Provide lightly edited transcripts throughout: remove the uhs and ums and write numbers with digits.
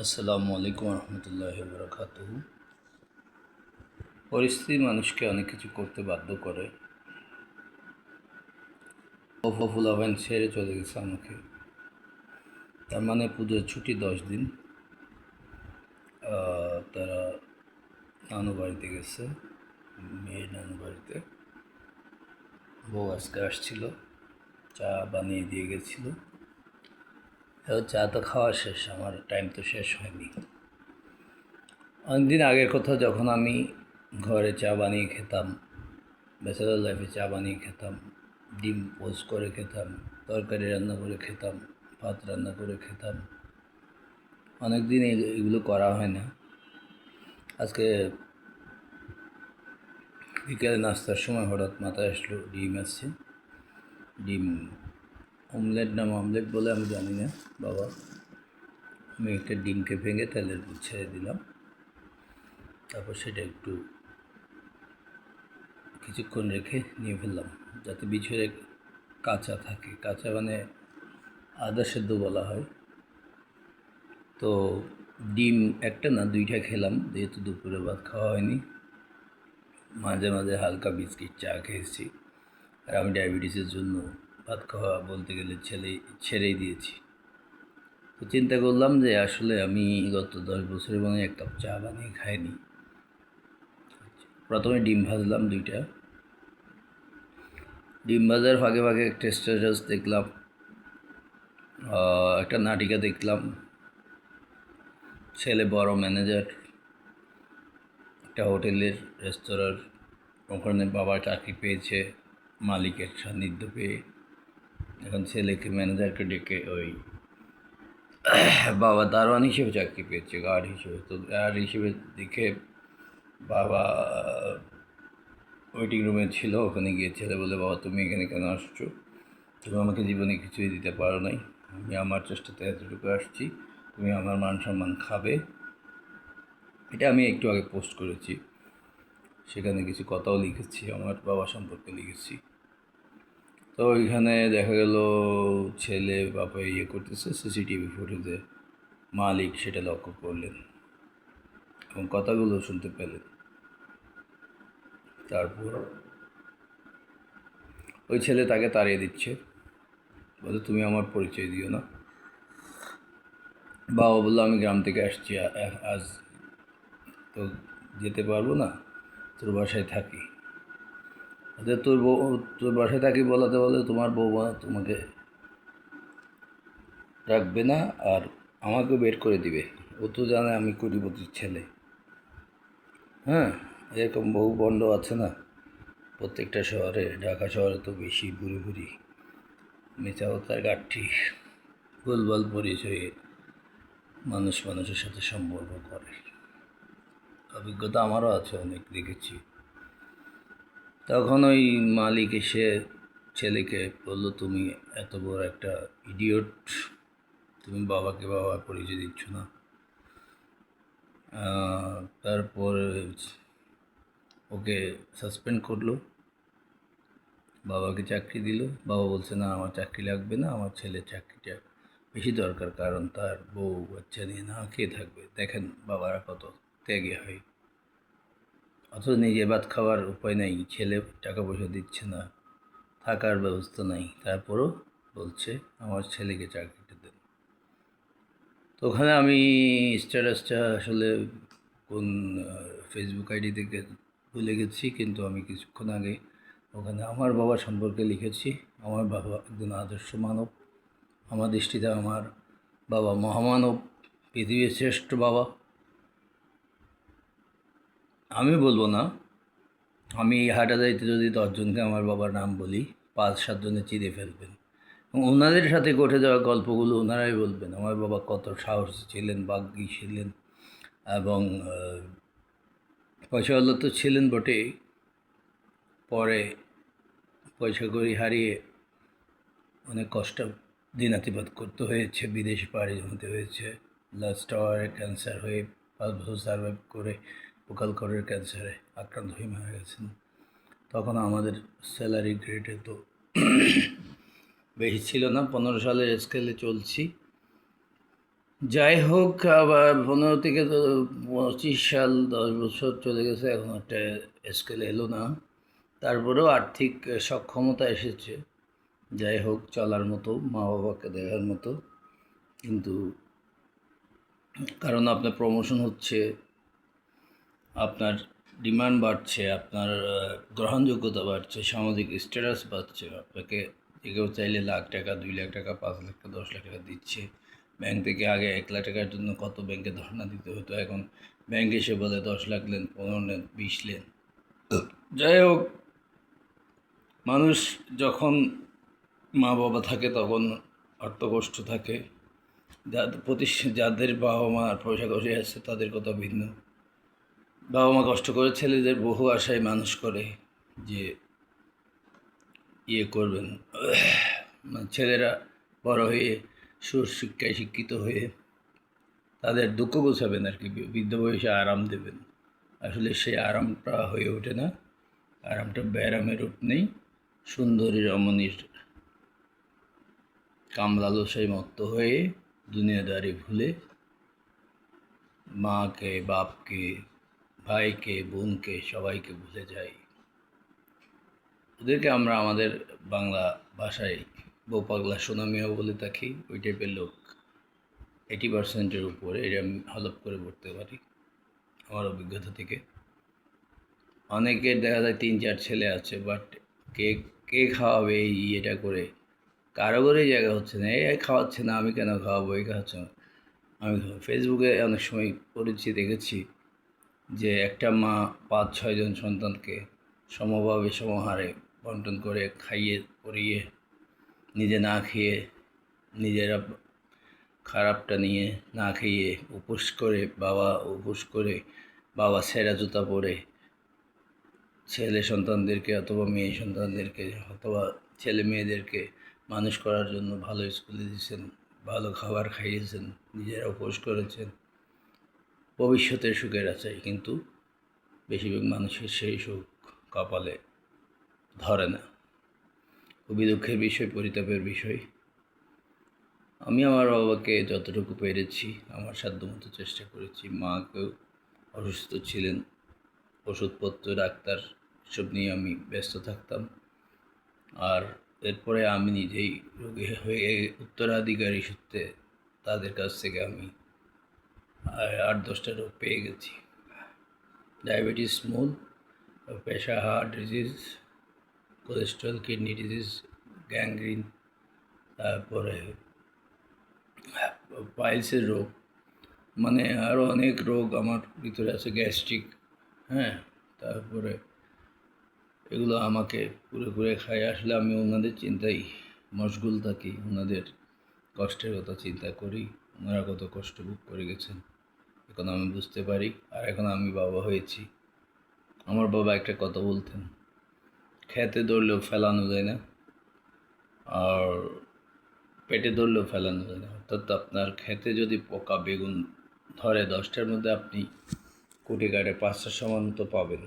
আসসালামু আলাইকুম রহমতুল্লাহ বরকাতুহ। পরিস্থিতি মানুষকে অনেক কিছু করতে বাধ্য করে। ফুলাভাইন ছেড়ে চলে গেছে আমাকে, তার মানে পুজোর ছুটি 10 দিন। তারা নানু বাড়িতে গেছে, মেয়ের নানু বাড়িতে। বউ আজকে আসছিল, চা বানিয়ে দিয়ে গেছিল। চা তো খাওয়া শেষ, আমার টাইম তো শেষ হয়নি। অনেকদিন আগের কথা, যখন আমি ঘরে চা বানিয়ে খেতাম, ব্যাচেলার লাইফে চা বানিয়ে খেতাম, ডিম পোচ করে খেতাম, তরকারি রান্না করে খেতাম, ভাত রান্না করে খেতাম। অনেক দিন এগুলো করা হয় না। আজকে বিকেলে নাস্তার সময় হঠাৎ মাথায় আসলো ডিম আছে, ডিম অমলেট নাম অমলেট বলে আমি জানি না বাবা। আমি একটা ডিমকে ভেঙে তেলের উপর ছেড়ে দিলাম, তারপর সেটা একটু কিছুক্ষণ রেখে নিয়ে ফেললাম, যাতে ভিতরে কাঁচা থাকে। কাঁচা মানে আদা সেদ্ধ বলা হয়। তো ডিম একটা না দুইটা খেলাম, যেহেতু দুপুরে ভাত খাওয়া হয়নি। মাঝে মাঝে হালকা বিস্কিট চা খেয়েছি। আর আমি ডায়াবেটিসের জন্য ভাত খাওয়া বলতে গেলে ছেড়েই দিয়েছি। তো চিন্তা করলাম যে আসলে আমি গত 10 বছরে মনে হয় 1 কাপ চা বানিয়ে খাইনি। প্রথমে ডিম ভাজলাম 2টা। ডিম ভাজার ফাঁকে ফাঁকে একটা স্ট্যাটাস দেখলাম, একটা নাটিকা দেখলাম। ছেলে বড় ম্যানেজার একটা হোটেলের, রেস্তোরাঁর। ওখানে বাবা চাকরি পেয়েছে, মালিকের সান্নিধ্য পেয়ে। এখন ছেলেকে ম্যানেজারকে ডেকে ওই বাবা দারোয়ান হিসেবে চাকরি পেয়েছে, গার্ড হিসেবে। তো গার্ড হিসেবে দেখে বাবা ওয়েটিং রুমে ছিল, ওখানে গিয়ে ছেলে বলে, বাবা তুমি এখানে কেন আসছো? তুমি আমাকে জীবনে কিছুই দিতে পারো নাই, আমি আমার চেষ্টাতে এতটুকু আসছি, তুমি আমার মান সম্মান খাবে। এটা আমি একটু আগে পোস্ট করেছি, সেখানে কিছু কথাও লিখেছি, আমার বাবা সম্পর্কে লিখেছি। তো ওইখানে দেখা গেল ছেলে বাবা করতেছে, সিসিটিভি ফুটেজে মালিক সেটা লক্ষ্য করলেন এবং কথাগুলো শুনতে পেলেন। তারপর ওই ছেলে তাকে তাড়িয়ে দিচ্ছে, বলে তুমি আমার পরিচয় দিও না। বাবা বললো, আমি গ্রাম থেকে আসছি, আজ তো যেতে পারবো না, তোর বাসায় থাকি। আচ্ছা, তোর বাসায় থাকি বলাতে বলে তোমার বৌমা তোমাকে রাখবে না আর আমাকে বের করে দিবে। ও তো জানে আমি কোটিপতির ছেলে। হ্যাঁ, এরকম বহু বন্ড আছে না প্রত্যেকটা শহরে। ঢাকা শহরে তো বেশি বুড়ি বুড়ি মিথ্যাবতার গাঠি, ভুলভাল পরিচয়ে মানুষ মানুষের সাথে সম্পর্ক করে। অভিজ্ঞতা আমারও আছে, অনেক দেখেছি। তখন ওই মালিক এসে ছেলেকে বললো, তুমি এত বড় একটা ইডিয়ট, তুমি বাবাকে বাবার পরিচয় দিচ্ছ না। তারপর ওকে সাসপেন্ড করলো, বাবাকে চাকরি দিল। বাবা বলছে, না আমার চাকরি লাগবে না, আমার ছেলের চাকরিটা বেশি দরকার, কারণ তার বউ বাচ্চা নিয়ে না খেয়ে থাকবে। দেখেন বাবারা কত ত্যাগী হয়, অথচ নিজে ভাত খাওয়ার উপায় নেই, ছেলে টাকা পয়সা দিচ্ছে না, থাকার ব্যবস্থা নাই, তারপরও বলছে আমার ছেলেকে চাকরিটা দেন। তো ওখানে আমি স্ট্যাটাসটা আসলে কোন ফেসবুক আইডি থেকে ভুলে গেছি, কিন্তু আমি কিছুক্ষণ আগে ওখানে আমার বাবা সম্পর্কে লিখেছি। আমার বাবা একজন আদর্শ মানব, আমার দৃষ্টিতে আমার বাবা মহামানব, পৃথিবীর শ্রেষ্ঠ বাবা। আমি বলবো না, আমি হাঁটা যাইতে যদি 10 জনকে আমার বাবার নাম বলি, 5-7 জনে চিনে ফেলবেন এবং ওনাদের সাথে ঘটে যাওয়া গল্পগুলো ওনারাই বলবেন আমার বাবা কত সাহসী ছিলেন, বাগ্মী ছিলেন এবং পয়সাওয়ালা তো ছিলেন বটেই। পরে পয়সা কড়ি হারিয়ে অনেক কষ্ট দিনাতিপাত করতে হয়েছে, বিদেশে পাড়ি জমাতে হয়েছে। লাস্ট আওয়ারে ক্যান্সার হয়ে 5 বছর সার্ভাইভ করে পোকালকরের ক্যান্সারে আক্রান্ত হয়ে মারা গেছেন। তখন আমাদের স্যালারি গ্রেডে তো বেশি ছিল না, 15 সালের স্কেলে চলছি। যাই হোক, আবার 15 থেকে তো 25 সাল, 10 বছর চলে গেছে, এখন একটা স্কেল এলো না। তারপরেও আর্থিক সক্ষমতা এসেছে, যাই হোক চলার মতো, মা বাবাকে দেখার মতো। কিন্তু কারণ আপনার প্রমোশন হচ্ছে, আপনার ডিমান্ড বাড়ছে, আপনার গ্রহণযোগ্যতা বাড়ছে, সামাজিক স্ট্যাটাস বাড়ছে, আপনাকে কেউ চাইলে লাখ টাকা, 2 লাখ টাকা, 5 লাখ টাকা, 10 লাখ টাকা দিচ্ছে। ব্যাংক থেকে আগে 1 লাখ টাকার জন্য কত ব্যাংকে ধর্ণা দিতে হতো, এখন ব্যাংক এসে বলে 10 লাখ নেন, 15 নেন, 20 নেন। যাই হোক, মানুষ যখন মা বাবা থাকে তখন অর্থকষ্ট থাকে। যাদের বাবা মা পয়সা কষে আছে তাদের কথা ভিন্ন। বাবা মা কষ্ট করে ছেলেদের বহু আশায় মানুষ করে যে করবেন, মানে ছেলেরা বড় হয়ে সুশিক্ষায় শিক্ষিত হয়ে তাদের দুঃখ বোঝাবেন আর কি, বৃদ্ধ বয়সে আরাম দেবেন। আসলে সেই আরামটা হয়ে ওঠে না, আরামটা ব্যারামে রূপ নেই। সুন্দরী রমণীর কামলালসায় মত্ত হয়ে দুনিয়াদারি ভুলে মাকে, বাপকে, ভাইকে, বোনকে, সবাইকে ভুলে যাই। ওদেরকে আমরা আমাদের বাংলা ভাষায় বউ পাগলা সোনা মিয়াও বলে থাকি। ওই টাইপের লোক 80%-এর উপরে, এটা আমি হলপ করে বলতে পারি আমার অভিজ্ঞতা থেকে। অনেকের দেখা যায় 3-4 ছেলে আছে, বাট কে কে খাওয়াবে এই এটা করে কারো করেই জায়গা হচ্ছে না। এই খাওয়াচ্ছে না, আমি কেন খাওয়াবো, এই খাওয়াচ্ছে না। আমি ফেসবুকে অনেক সময় পড়েছি, দেখেছি যে একটা মা 5-6 জন সন্তানকে সমভাবে সমহারে বন্টন করে খাইয়ে পরিয়ে নিজে না খেয়ে, নিজেরা খারাপটা নিয়ে না খেয়ে উপোস করে, বাবা উপোস করে, বাবা ছেঁড়া জুতা পরে ছেলে সন্তানদেরকে অথবা মেয়ে সন্তানদেরকে অথবা ছেলে মেয়েদেরকে মানুষ করার জন্য ভালো স্কুলে দিয়েছেন, ভালো খাবার খাইয়েছেন, নিজেরা উপোস করেছেন ভবিষ্যতের সুখের আশায়। কিন্তু বেশিরভাগ মানুষের সেই সুখ কপালে ধরে না। খুবই দুঃখের বিষয়, পরিতাপের বিষয়। আমি আমার বাবাকে যতটুকু পেরেছি আমার সাধ্যমতো চেষ্টা করেছি। মাকেও অসুস্থ ছিলেন, ওষুধপত্র, ডাক্তার সব নিয়ে আমি ব্যস্ত থাকতাম। আর এরপরে আমি নিজেই রোগী হয়ে উত্তরাধিকারী সূত্রে তাদের কাছ থেকে আমি 8-10টা রোগ পেয়ে গেছি। ডায়াবেটিস মূল, pressure, heart disease, cholesterol, kidney disease, gangrene, তারপরে পাইলসের রোগ, মানে আরও অনেক রোগ আমার ভিতরে আছে, গ্যাস্ট্রিক, হ্যাঁ। তারপরে এগুলো আমাকে ঘুরে ঘুরে খায়। আসলে আমি ওনাদের চিন্তায় মশগুল থাকি, ওনাদের কষ্টের কথা চিন্তা করি, ওনারা কত কষ্ট ভোগ করে গেছেন এখন আমি বুঝতে পারি। আর এখন আমি বাবা হয়েছি। আমার বাবা একটা কথা বলতেন, খেতে ধরলেও ফেলানো যায় না, আর পেটে ধরলেও ফেলানো যায় না। অর্থাৎ আপনার খেতে যদি পোকা বেগুন ধরে 10টার মধ্যে আপনি কুটি কাটে 5টার সমান তো পাবেন,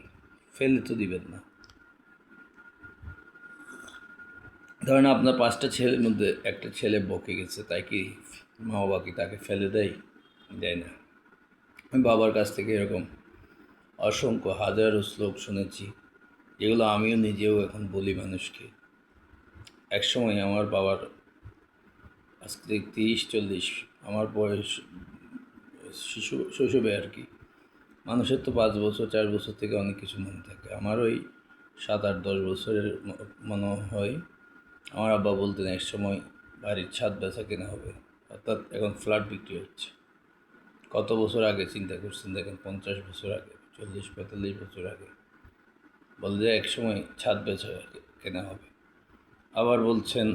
ফেলে তো দিবেন না। ধরেন আপনার 5টা ছেলের মধ্যে একটা ছেলে বকে গেছে, তাই কি মা বাবা কি তাকে ফেলে দেয়? দেয় না। আমি বাবার কাছ থেকে এরকম অসংখ্য হাজারো শ্লোক শুনেছি, যেগুলো আমিও নিজেও এখন বলি মানুষকে। একসময় আমার বাবার, আজকে 30-40, আমার বয়স শৈশবে আর কি। মানুষের তো 5 বছর 4 বছর থেকে অনেক কিছু মনে থাকে। আমার ওই 7-8-10 বছরের মনে হয় আমার আব্বা বলতেন এক সময় বাড়ির ছাদ বেচা কেনা হবে, অর্থাৎ এখন ফ্ল্যাট বিক্রি হচ্ছে। কত বছর আগে চিন্তা করছেন দেখেন, 50 বছর আগে, 40-45 বছর আগে বলে যে এক সময় ছাদ বেচা কেনা হবে। আবার বলছেন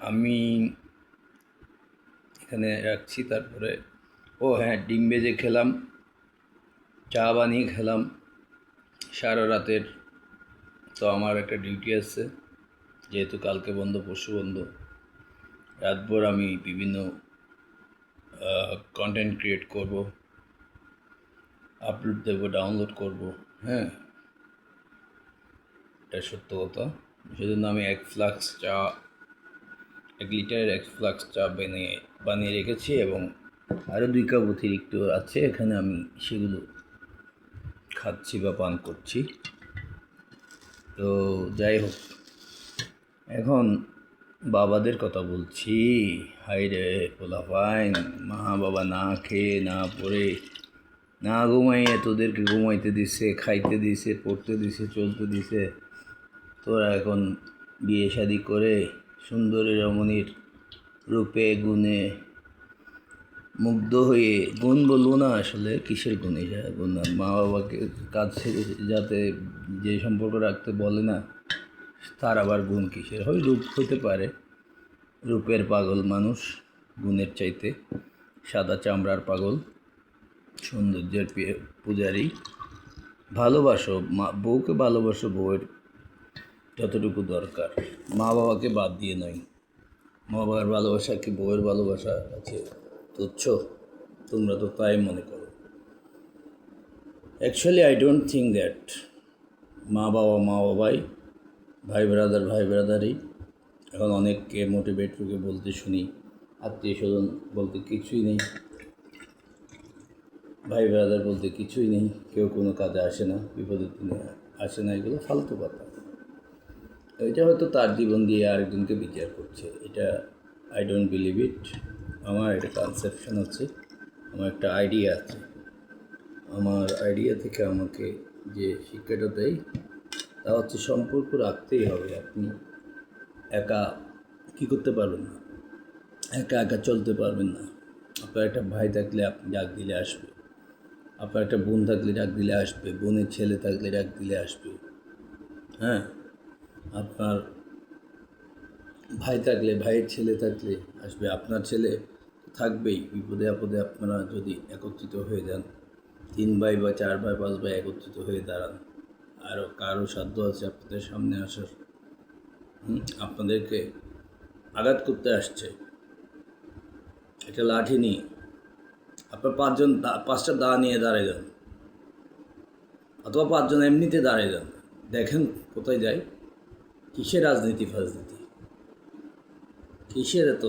আমি এখানে রাখছি। তারপরে হ্যাঁ, ডিম ভেজে খেলাম, চা বানিয়ে খেলাম সারা রাতের। তো আমার একটা ডিউটি আছে, যেহেতু কালকে বন্ধ, পরশু বন্ধ। রাতভর আমি বিভিন্ন কন্টেন্ট ক্রিয়েট করব, আপলোড দেবো, ডাউনলোড করব, হ্যাঁ, এটা সত্য কথা। সেজন্য আমি 1 লিটারের 1 ফ্লাক্স চা বানিয়ে রেখেছি, এবং আরও 2 কাপ অতিরিক্ত আছে এখানে, আমি সেগুলো খাচ্ছি বা পান করছি। তো যাই হোক, এখন বাবাদের কথা বলছি। হাই রে পোলাপাইন, মা বাবা না খেয়ে না পড়ে না ঘুমাইয়ে তোদেরকে ঘুমাইতে দিছে, খাইতে দিছে, পড়তে দিছে, চলতে দিছে। তোরা এখন বিয়ে শাদি করে সুন্দরী রমণীর রূপে গুণে মুগ্ধ হয়ে, গুণ বলবো না আসলে, কিসের গুণ? এটা গুণ না। মা বাবাকে কাছে যাতে যে সম্পর্ক রাখতে বলে না, তার আবার গুণ কিসের? হয় রূপ হতে পারে, রূপের পাগল মানুষ গুণের চাইতে, সাদা চামড়ার পাগল, সৌন্দর্যের পূজারী। ভালোবাসো বউকে, ভালোবাসো বউয়ের যতটুকু দরকার, মা বাবাকে বাদ দিয়ে নয়। মা বাবার ভালোবাসা কি বউয়ের ভালোবাসা আছে তুচ্ছ? তোমরা তো তাই মনে করো। Actually I don't think that মা বাবাই, ভাই ব্রাদারই। এখন অনেককে মোটিভেটরকে বলতে শুনি আত্মীয় স্বজন বলতে কিছুই নেই, ভাই ব্রাদার বলতে কিছুই নেই, কেউ কোনো কাজে আসে না, বিপদের দিনে আসে না, এগুলো ফালতু কথা। এটা হয়তো তার জীবন দিয়ে আরেকজনকে বিচার করছে, এটা আই ডোন্ট বিলিভ ইট। আমার একটা কনসেপশন আছে, আমার একটা আইডিয়া আছে। আমার আইডিয়া থেকে আমাকে যে শিক্ষাটা দেয় তা হচ্ছে সম্পর্ক রাখতেই হবে। আপনি একা কী করতে পারবেন না, একা একা চলতে পারবেন না। আপনার একটা ভাই থাকলে আপনি ডাক দিলে আসবে, আপনার একটা বোন থাকলে ডাক দিলে আসবে, বোনের ছেলে থাকলে ডাক দিলে আসবে। হ্যাঁ, আপনার ভাই থাকলে, ভাইয়ের ছেলে থাকলে আসবে, আপনার ছেলে থাকবেই। বিপদে আপদে আপনারা যদি একত্রিত হয়ে যান, 3 ভাই বা 4 ভাই 5 ভাই একত্রিত হয়ে দাঁড়ান, আরও কারো সাধ্য আছে আপনাদের সামনে আসার, আপনাদেরকে আঘাত করতে আসছে একটা লাঠি নিয়ে, আপনার 5টা দা নিয়ে দাঁড়িয়ে যান, অথবা 5 জন এমনিতে দাঁড়িয়ে যান, দেখেন কোথায় যায়। কিসের রাজনীতি ফাজনীতি, কিসের এত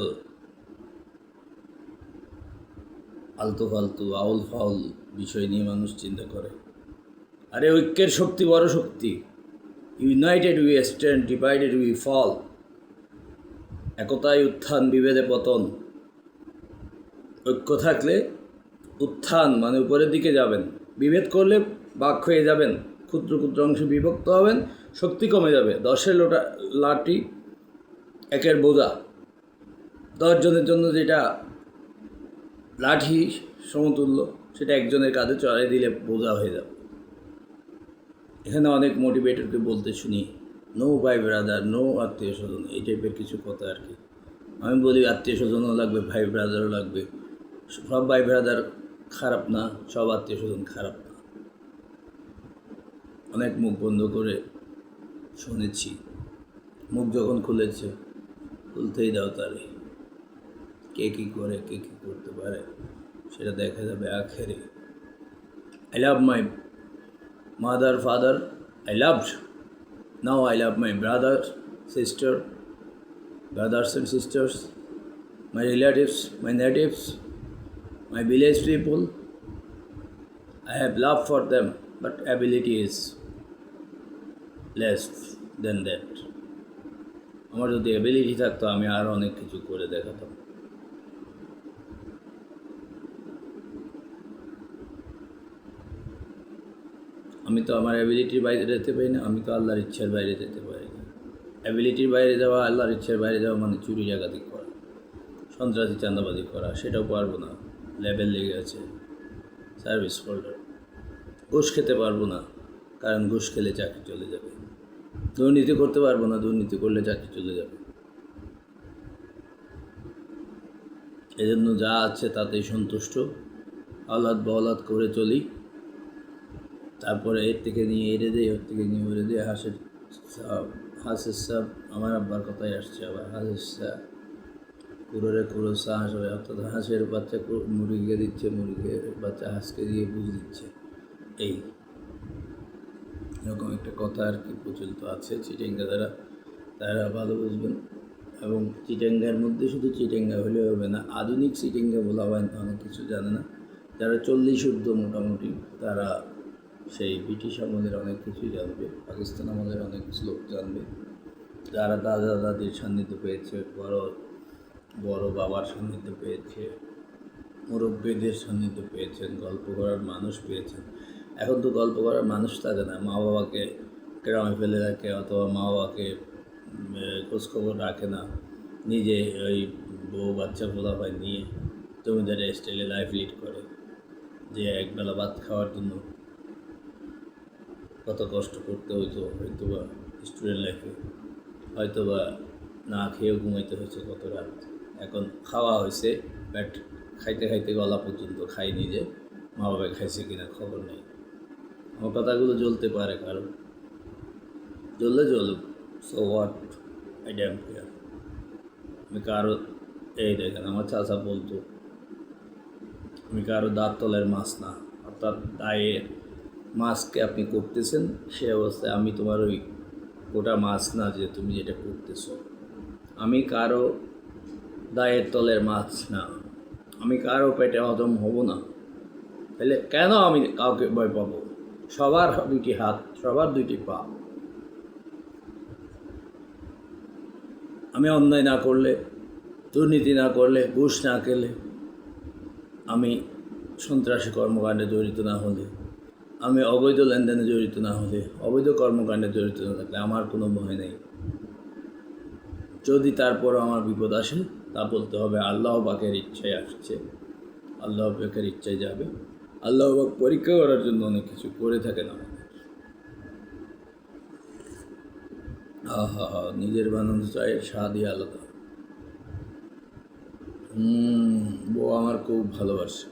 আলতু ফালতু আউল ফাউল বিষয় নিয়ে মানুষ চিন্তা করে? আরে ঐক্যের শক্তি বড় শক্তি। United we stand, divided we fall. একতায় উত্থান, বিভেদে পতন। ঐক্য থাকলে উত্থান মানে উপরের দিকে যাবেন, বিভেদ করলে বাক হয়ে যাবেন, ক্ষুদ্র ক্ষুদ্র অংশে বিভক্ত হবেন, শক্তি কমে যাবে। 10-এর লাঠি 1-এর বোঝা, 10 জনের জন্য যেটা লাঠি সমতুল্য, সেটা একজনের কাঁধে চড়াই দিলে বোঝা হয়ে যাবে। এখানে অনেক মোটিভেটরকে বলতে শুনি নো ভাই ব্রাদার, নো আত্মীয় স্বজন, এই টাইপের কিছু কথা আর কি। আমি বলি আত্মীয় স্বজনও লাগবে, ভাই ব্রাদারও লাগবে। সব ভাই ব্রাদার খারাপ না, সব আত্মীয় স্বজন খারাপ না। অনেক মুখ বন্ধ করে শুনেছি, মুখ যখন খুলেছে খুলতেই দাও তারে। কে কী করে, কে কী করতে পারে সেটা দেখা যাবে আখেরে। I love my mother, father. I loved. Now I love my brothers and sisters, my relatives, my natives, my village people. I have love for them, but ability is less than that. আমার যদি ability থাকতো আমি আরও অনেক কিছু করে দেখাতাম। আমি তো আমার অ্যাবিলিটির বাইরে যেতে পারি না, আমি তো আল্লাহর ইচ্ছার বাইরে যেতে পারি না। অ্যাবিলিটির বাইরে যাওয়া, আল্লাহর ইচ্ছার বাইরে যাওয়া মানে চুরি ডাকাতি করা, সন্ত্রাসী চাঁদাবাজি করা, সেটাও পারবো না, লেভেল লেগে আছে, সার্ভিস হোল্ডার। ঘুষ খেতে পারবো না, কারণ ঘুষ খেলে চাকরি চলে যাবে। দুর্নীতি করতে পারবো না, দুর্নীতি করলে চাকরি চলে যাবে। এজন্য যা আছে তাতেই সন্তুষ্ট, আহ্লাদ বহলাদ করে চলি। তারপরে এর থেকে নিয়ে এড়ে দেয়, ওর থেকে নিয়ে ওড়ে দেয়। হাঁসের সাপ, আমার আব্বার কথাই আসছে আবার, হাঁসের সাপ কুড়ো হাঁস হবে, অর্থাৎ হাঁসের বাচ্চা মুরগিকে দিচ্ছে, মুরগির বাচ্চা হাঁসকে দিয়ে বুঝ দিচ্ছে। এই এরকম একটা কথা আর কি প্রচলিত আছে চিটিংটা দ্বারা। তারা ভালো বুঝবেন। এবং চিটাঙ্গার মধ্যে শুধু চিটাঙ্গা হলে হবে না, আধুনিক চিটাঙ্গা বলা হয় অনেক কিছু জানে না। যারা 40 ঊর্ধ্ব মোটামুটি তারা সেই ব্রিটিশ আমলের অনেক কিছুই জানবে, পাকিস্তান আমলের অনেক শ্লোক জানবে, যারা দাদা দাদির সান্নিধ্য পেয়েছে, বড় বড় বাবার সান্নিধ্য পেয়েছে, মুরব্বীদের সান্নিধ্য পেয়েছেন, গল্প করার মানুষ পেয়েছেন। এখন তো গল্প করার মানুষ থাকে না, মা বাবাকে গ্রামে ফেলে রাখে অথবা মা বাবাকে খোঁজখবর রাখে না, নিজে ওই বউ বাচ্চা পোলাপাই নিয়ে জমিদারের স্টাইলে লাইফ লিড করে, যে একবেলা ভাত খাওয়ার জন্য কত কষ্ট করতে হইতো, হয়তো বা স্টুডেন্ট লাইফে হয়তো বা না খেয়েও ঘুমাইতে হয়েছে কত রাত। এখন খাওয়া হয়েছে, ব্যাট খাইতে খাইতে গলা পর্যন্ত খাই নিজে, মা বাবা খাইছে কিনা খবর নেই। আমার কথাগুলো জ্বলতে পারে কারো, জ্বললে জ্বলুক, so what, I damn care. আমি কারো, এই দেখেন আমার চাচা বলতো আমি কারো দাঁত তলের মাছ না, অর্থাৎ দায়ের মাছকে আপনি করতেছেন সে অবস্থায় আমি তোমার ওই গোটা মাছ না যে তুমি যেটা করতেছো। আমি কারো দায়ের তলের মাছ না, আমি কারো পেটে হজম হব না। তাহলে কেন আমি কাউকে ভয় পাবো? সবার দুইটি হাত, সবার দুইটি পা। আমি অন্যায় না করলে, দুর্নীতি না করলে, ঘুষ না খেলে, আমি সন্ত্রাসী কর্মকাণ্ডে জড়িত না হলে, আমি অবৈধ লেনদেনে জড়িত না হলে, অবৈধ কর্মকাণ্ডে জড়িত না থাকলে আমার কোনো ভয় নেই। যদি তারপর আমার বিপদ আসে তা বলতে হবে আল্লাহ পাকের ইচ্ছায় আসছে, আল্লাহ পাকের ইচ্ছায় যাবে। আল্লাহ পাক পরীক্ষা করার জন্য অনেক কিছু করে থাকেন আমাদের। আহা হা, নিজের বানানো চায়ের স্বাদই আলাদা। বউ আমার খুব ভালোবাসে,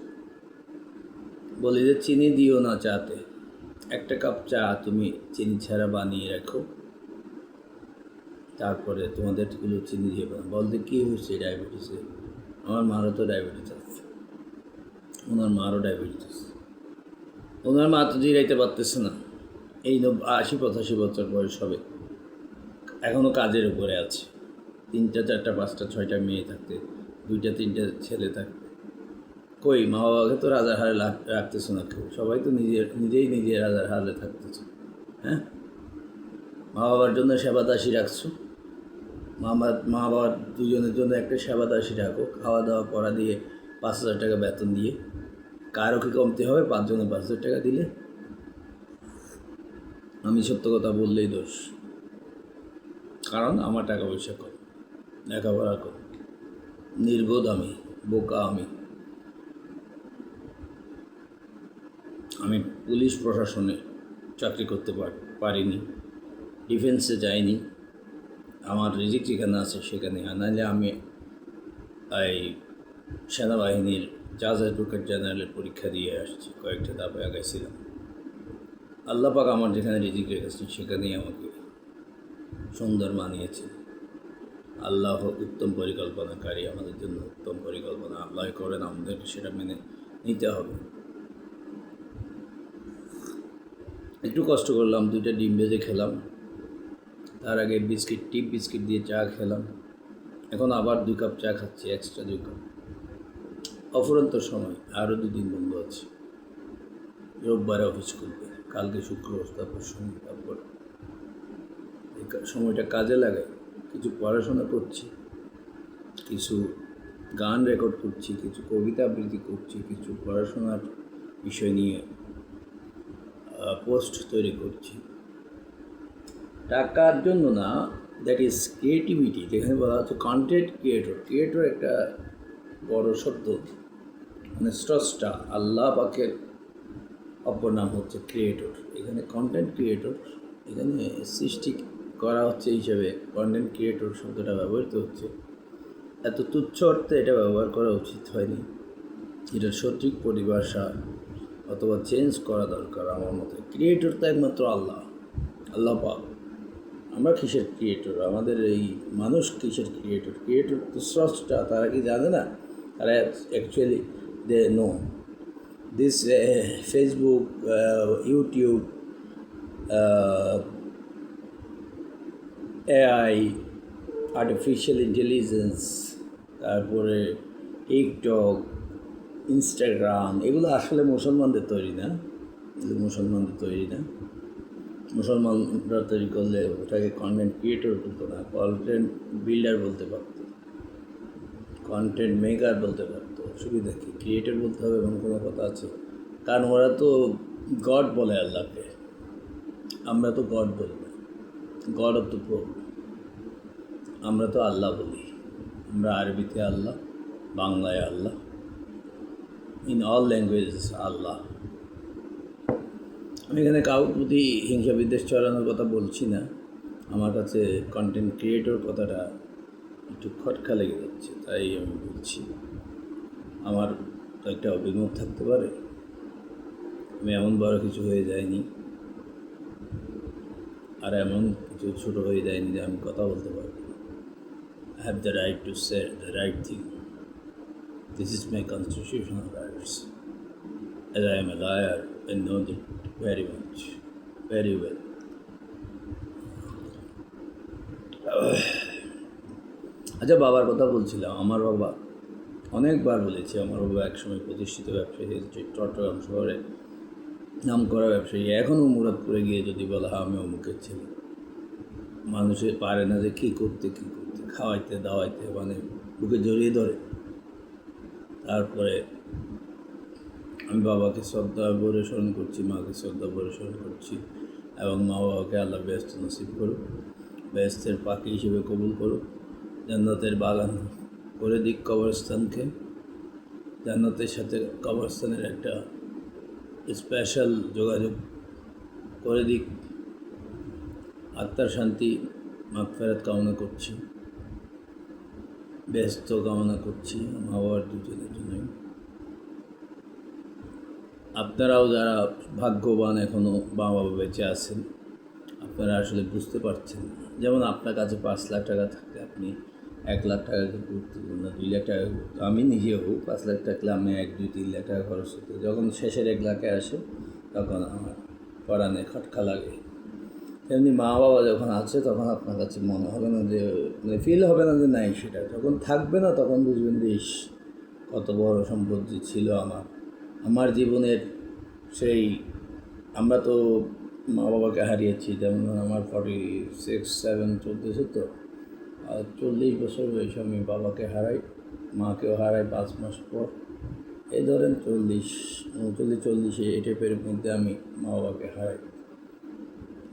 বলি যে চিনি দিও না চাতে, একটা কাপ চা তুমি চিনি ছাড়া বানিয়ে রাখো, তারপরে তোমাদেরগুলো চিনি দিয়ে বানাবো। বলতে কী হচ্ছে ডায়াবেটিসে? আমার মারও তো ডায়াবেটিস আছে, ওনার মারও ডায়াবেটিস আছে, ওনার মা তো জিরাইতে পারতেছে না, এই 80-85 বছর বয়স হবে, এখনও কাজের উপরে আছে, 3টা 4টা 5টা 6টা মেয়ে থাকতে, 2টা 3টা ছেলে থাকতে, কই মা বাবাকে তো রাজার হারে রাখতেছে না কেউ, সবাই তো নিজেই রাজার হারে থাকতেছে। হ্যাঁ, মা বাবার জন্য সেবাদাসী রাখছো, মা বাবার দুজনের জন্য একটা সেবাদাসী রাখো, খাওয়া দাওয়া পড়া দিয়ে 5,000 টাকা বেতন দিয়ে, কারও কি কমতে হবে? 5 জনে 5,000 টাকা দিলে? আমি সত্য কথা বললেই দোষ, কারণ আমার টাকা পয়সা কম, লেখাপড়া কম, নির্বোধ আমি, বোকা আমি পুলিশ প্রশাসনে চাকরি করতে পারিনি, ডিফেন্সে যাইনি, আমার রিজিক যেখানে আছে সেখানে, নাহলে আমি এই সেনাবাহিনীর জাজ অ্যাডভোকেট জেনারেলের পরীক্ষা দিয়ে আসছি, কয়েকটা ধাপে আগাইছিলাম। আল্লাহ পাক আমার যেখানে রিজিক রেখেছেন সেখানেই আমাকে সুন্দর মানিয়েছে। আল্লাহ উত্তম পরিকল্পনাকারী, আমাদের জন্য উত্তম পরিকল্পনা আল্লাহ করেন, আমাদেরকে সেটা মেনে নিতে হবে। একটু কষ্ট করলাম, 2টা ডিম ভেজে খেলাম, তার আগে টিপ বিস্কিট দিয়ে চা খেলাম, এখন আবার 2 কাপ চা খাচ্ছি, এক্সট্রা 2 কাপ। অফুরন্ত সময়, আরও 2 দিন বন্ধ আছে, রোববারে অফিস খুলবে, কালকে শুক্রবার, তারপর শনি, তারপর এই সময়টা কাজে লাগাই, কিছু পড়াশোনা করছি, কিছু গান রেকর্ড করছি, কিছু কবিতা আবৃত্তি করছি, কিছু পড়াশোনার বিষয় নিয়ে পোস্ট তৈরি করছি। টাকার জন্য না, দ্যাট ইজ ক্রিয়েটিভিটি, যেখানে বলা হচ্ছে কন্টেন্ট ক্রিয়েটর একটা বড় শব্দ, মানে স্রষ্টা, আল্লাহ পাকের অপর নাম হচ্ছে ক্রিয়েটর। এখানে কন্টেন্ট ক্রিয়েটর, এখানে সৃষ্টি করা হচ্ছে হিসেবে কন্টেন্ট ক্রিয়েটর শব্দটা ব্যবহৃত হচ্ছে। এত তুচ্ছ অর্থে এটা ব্যবহার করা উচিত হয়নি, এটার সঠিক পরিভাষা অথবা চেঞ্জ করা দরকার আমার মতে। ক্রিয়েটর তো একমাত্র আল্লাহ পাক। আমরা কিসের ক্রিয়েটর? আমাদের এই মানুষ কিসের ক্রিয়েটর? ক্রিয়েটর তো স্রষ্টা, তারা কি জানে না? তারা actually they know this Facebook, YouTube, AI, artificial intelligence, তারপরে টিকটক, ইনস্টাগ্রাম, এগুলো আসলে মুসলমানদের তৈরি না। এগুলো মুসলমানদের তৈরি না। মুসলমানরা তৈরি করলে ওটাকে কন্টেন্ট ক্রিয়েটর বলতো না, কন্টেন্ট বিল্ডার বলতে পারতো, কন্টেন্ট মেকার বলতে পারতো। অসুবিধা কী? ক্রিয়েটর বলতে হবে এমন কোনো কথা আছে? কারণ ওরা তো গড বলে আল্লাহকে, আমরা তো গড বলি না, গড অফ দ্য প্রো। আমরা তো আল্লাহ বলি। আমরা আরবিতে আল্লাহ, বাংলায় আল্লাহ, ইন অল ল্যাঙ্গুয়েজেস আল্লাহ। আমি এখানে কারোর প্রতি হিংসা বিদ্বেষ ছড়ানোর কথা বলছি না। আমার কাছে কন্টেন্ট ক্রিয়েটর কথাটা একটু খটকা লেগে যাচ্ছে, তাই আমি বলছি। আমার তো একটা অভিমত থাকতে পারে। আমি এমন বড় কিছু হয়ে যায়নি, আর এমন কিছু ছোটো হয়ে যায়নি যে আমি কথা বলতে পারবো। I have the right to say the right thing. This is my constitutional rights. As I am a lawyer, I know that very much, very well. আচ্ছা, বাবার কথা বলছিলাম। আমার বাবা অনেকবার বলেছি, আমার বাবা একসময় প্রতিষ্ঠিত ব্যবসায়ী হয়েছে চট্টগ্রাম শহরে, নাম করা ব্যবসায়ী। এখনও মুরাদপুরে গিয়ে যদি বলা হয় আমি অমুকের ছেলে, মানুষে পারে না যে কী করতে খাওয়াইতে দাওয়াইতে, মানে বুকে জড়িয়ে ধরে। তারপরে আমি বাবাকে শ্রদ্ধা ভরে স্মরণ করছি, মাকে শ্রদ্ধা ভরে স্মরণ করছি, এবং মা বাবাকে আল্লাহ ব্যস্ত নসিব করুক, ব্যস্তের পাখি হিসেবে কবুল করুক, জান্নাতের বাগান করে দিক কবরস্থানকে, জান্নাতের সাথে কবরস্থানের একটা স্পেশাল যোগাযোগ করে দিক। আত্মার শান্তি মাগফিরাত কামনা করছি, ব্যস্ত কামনা করছি মা বাবার দুজনের জন্যই। আপনারাও যারা ভাগ্যবান এখনও মা বাবা বেঁচে আছেন, আপনারা আসলে বুঝতে পারছেন না। যেমন আপনার কাছে 5 লাখ টাকা থাকলে আপনি 1 লাখ টাকাকে গুরুত্ব দেন না, 2 লাখ টাকা। আমি নিজেও 5 লাখ থাকলে আমি 1-2-3 লাখ টাকা খরচ করতে, যখন শেষের 1 লাখে আসে তখন আমার পরাণে খটকা লাগে। তেমনি মা বাবা যখন আছে তখন আপনার কাছে মনে হবে না যে, মানে ফিল হবে না যে নাই সেটা। যখন থাকবে না তখন বুঝবেন যে ইস, কত বড় সম্পদ যে ছিল আমার জীবনের। সেই আমরা তো মা বাবাকে হারিয়েছি, যেমন আমার 46-47 চলতেছে, তো 40 বছর বয়সে আমি বাবাকে হারাই, মাকেও হারাই 5 মাস পর। এই ধরেন 40 এই টাইপের মধ্যে আমি মা বাবাকে হারাই।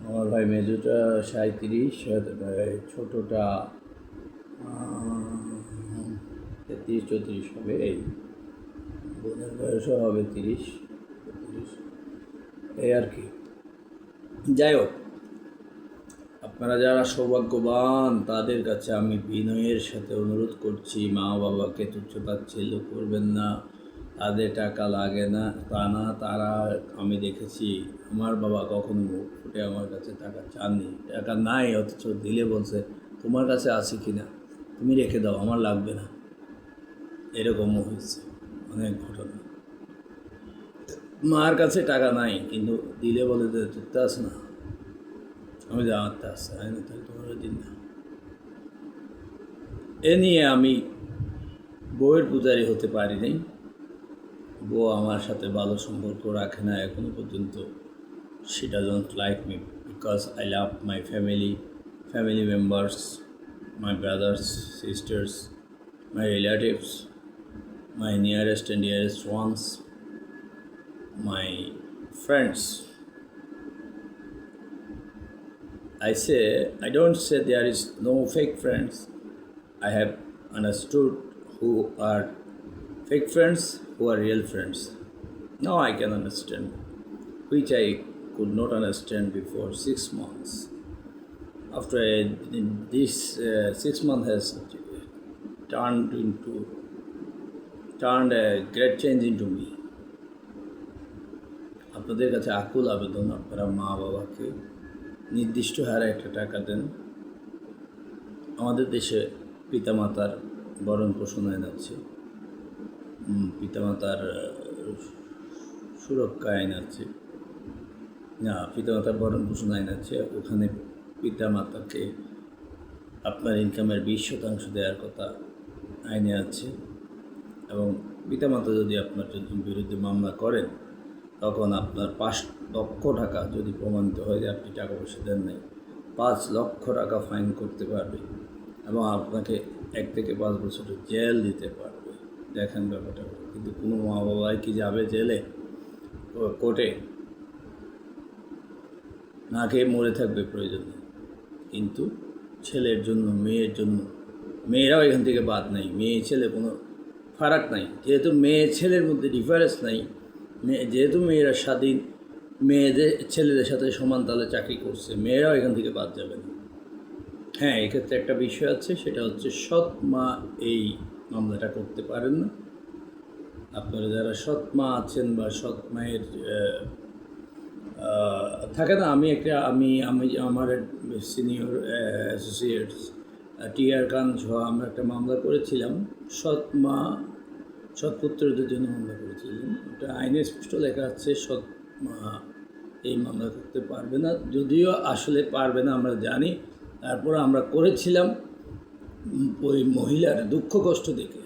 আমার ভাই মেজোটা 37, ছোটোটা 33-34 হবে। এই বোনের বয়সও হবে 30-32, এই আর কি। যাই হোক, আপনারা যারা সৌভাগ্যবান তাদের কাছে আমি বিনয়ের সাথে অনুরোধ করছি, মা বাবাকে তুচ্ছ-তাচ্ছিল্য করবেন না। তাদের টাকা লাগে না তা না, তারা, আমি দেখেছি আমার বাবা কখনো মুখ ফুটে আমার কাছে টাকা চাননি। টাকা নাই, অথচ দিলে বলছে তোমার কাছে আছে কি না, তুমি রেখে দাও, আমার লাগবে না। এরকমও হয়েছে অনেক ঘটনা। মার কাছে টাকা নাই, কিন্তু দিলে বলে যে তুলতে আসে না, আমি জানাতে আসছে হয় না, তাহলে তোমার দিন না। এ নিয়ে আমি বউয়ের পূজারি হতে পারিনি। বউ আমার সাথে ভালো সম্পর্ক রাখে না এখনো পর্যন্ত। She doesn't like me because I love my family members, my brothers, sisters, my relatives, my nearest and dearest ones, my friends. I don't say there is no fake friends. I have understood who are fake friends, who are real friends. Now I can understand, which I could not understand before 6 months. After this 6 months has turned a great change into me. আপনাদের কাছে আকুল আবেদন, আপনারা মা বাবাকে নির্দিষ্ট হারে একটা টাকা দেন। আমাদের দেশে পিতামাতার ভরণ পোষণ আইন আছে, পিতামাতার সুরক্ষা আইন আছে, না পিতামাতার ভরণ পোষণ আইন আছে। ওখানে পিতামাতাকে আপনার ইনকামের 20% দেওয়ার কথা আইনে আছে। এবং পিতামাতা যদি আপনার বিরুদ্ধে মামলা করেন, তখন আপনার 5 লক্ষ টাকা যদি প্রমাণিত হয় যে আপনি টাকা পয়সা দেন নাই, 5 লক্ষ টাকা ফাইন করতে পারবে এবং আপনাকে 1 থেকে 5 বছরের জেল দিতে পারবে। দেখেন ব্যাপারটা। কিন্তু কোনো মা বাবাই কি যাবে জেলে, কোর্টে না খেয়ে মরে থাকবে প্রয়োজনে? কিন্তু ছেলের জন্য, মেয়ের জন্য, মেয়েরাও এখান থেকে বাদ নাই, মেয়ে ছেলে কোনো ফারাক নাই। যেহেতু মেয়ে ছেলের মধ্যে ডিফারেন্স নাই, যেহেতু মেয়েরা স্বাধীন, মেয়েদের ছেলেদের সাথে সমান তালে চাকরি করছে, মেয়েরাও এখান থেকে বাদ যাবে না। হ্যাঁ, এক্ষেত্রে একটা বিষয় আছে, সেটা হচ্ছে সৎ মা এই মামলাটা করতে পারেন না। আপনারা যারা সৎ মা আছেন বা সৎ মায়ের থাকে না, আমি আমার সিনিয়র অ্যাসোসিয়েটস টিআর খান সহ আমরা একটা মামলা করেছিলাম, সৎ মা সৎ পুত্রদের জন্য মামলা করেছিলাম। ওটা আইনে স্পষ্ট লেখা আছে সৎ মা এই মামলা করতে পারবে না। যদিও আসলে পারবে না আমরা জানি, তারপর আমরা করেছিলাম ওই মহিলার দুঃখ কষ্ট দেখে।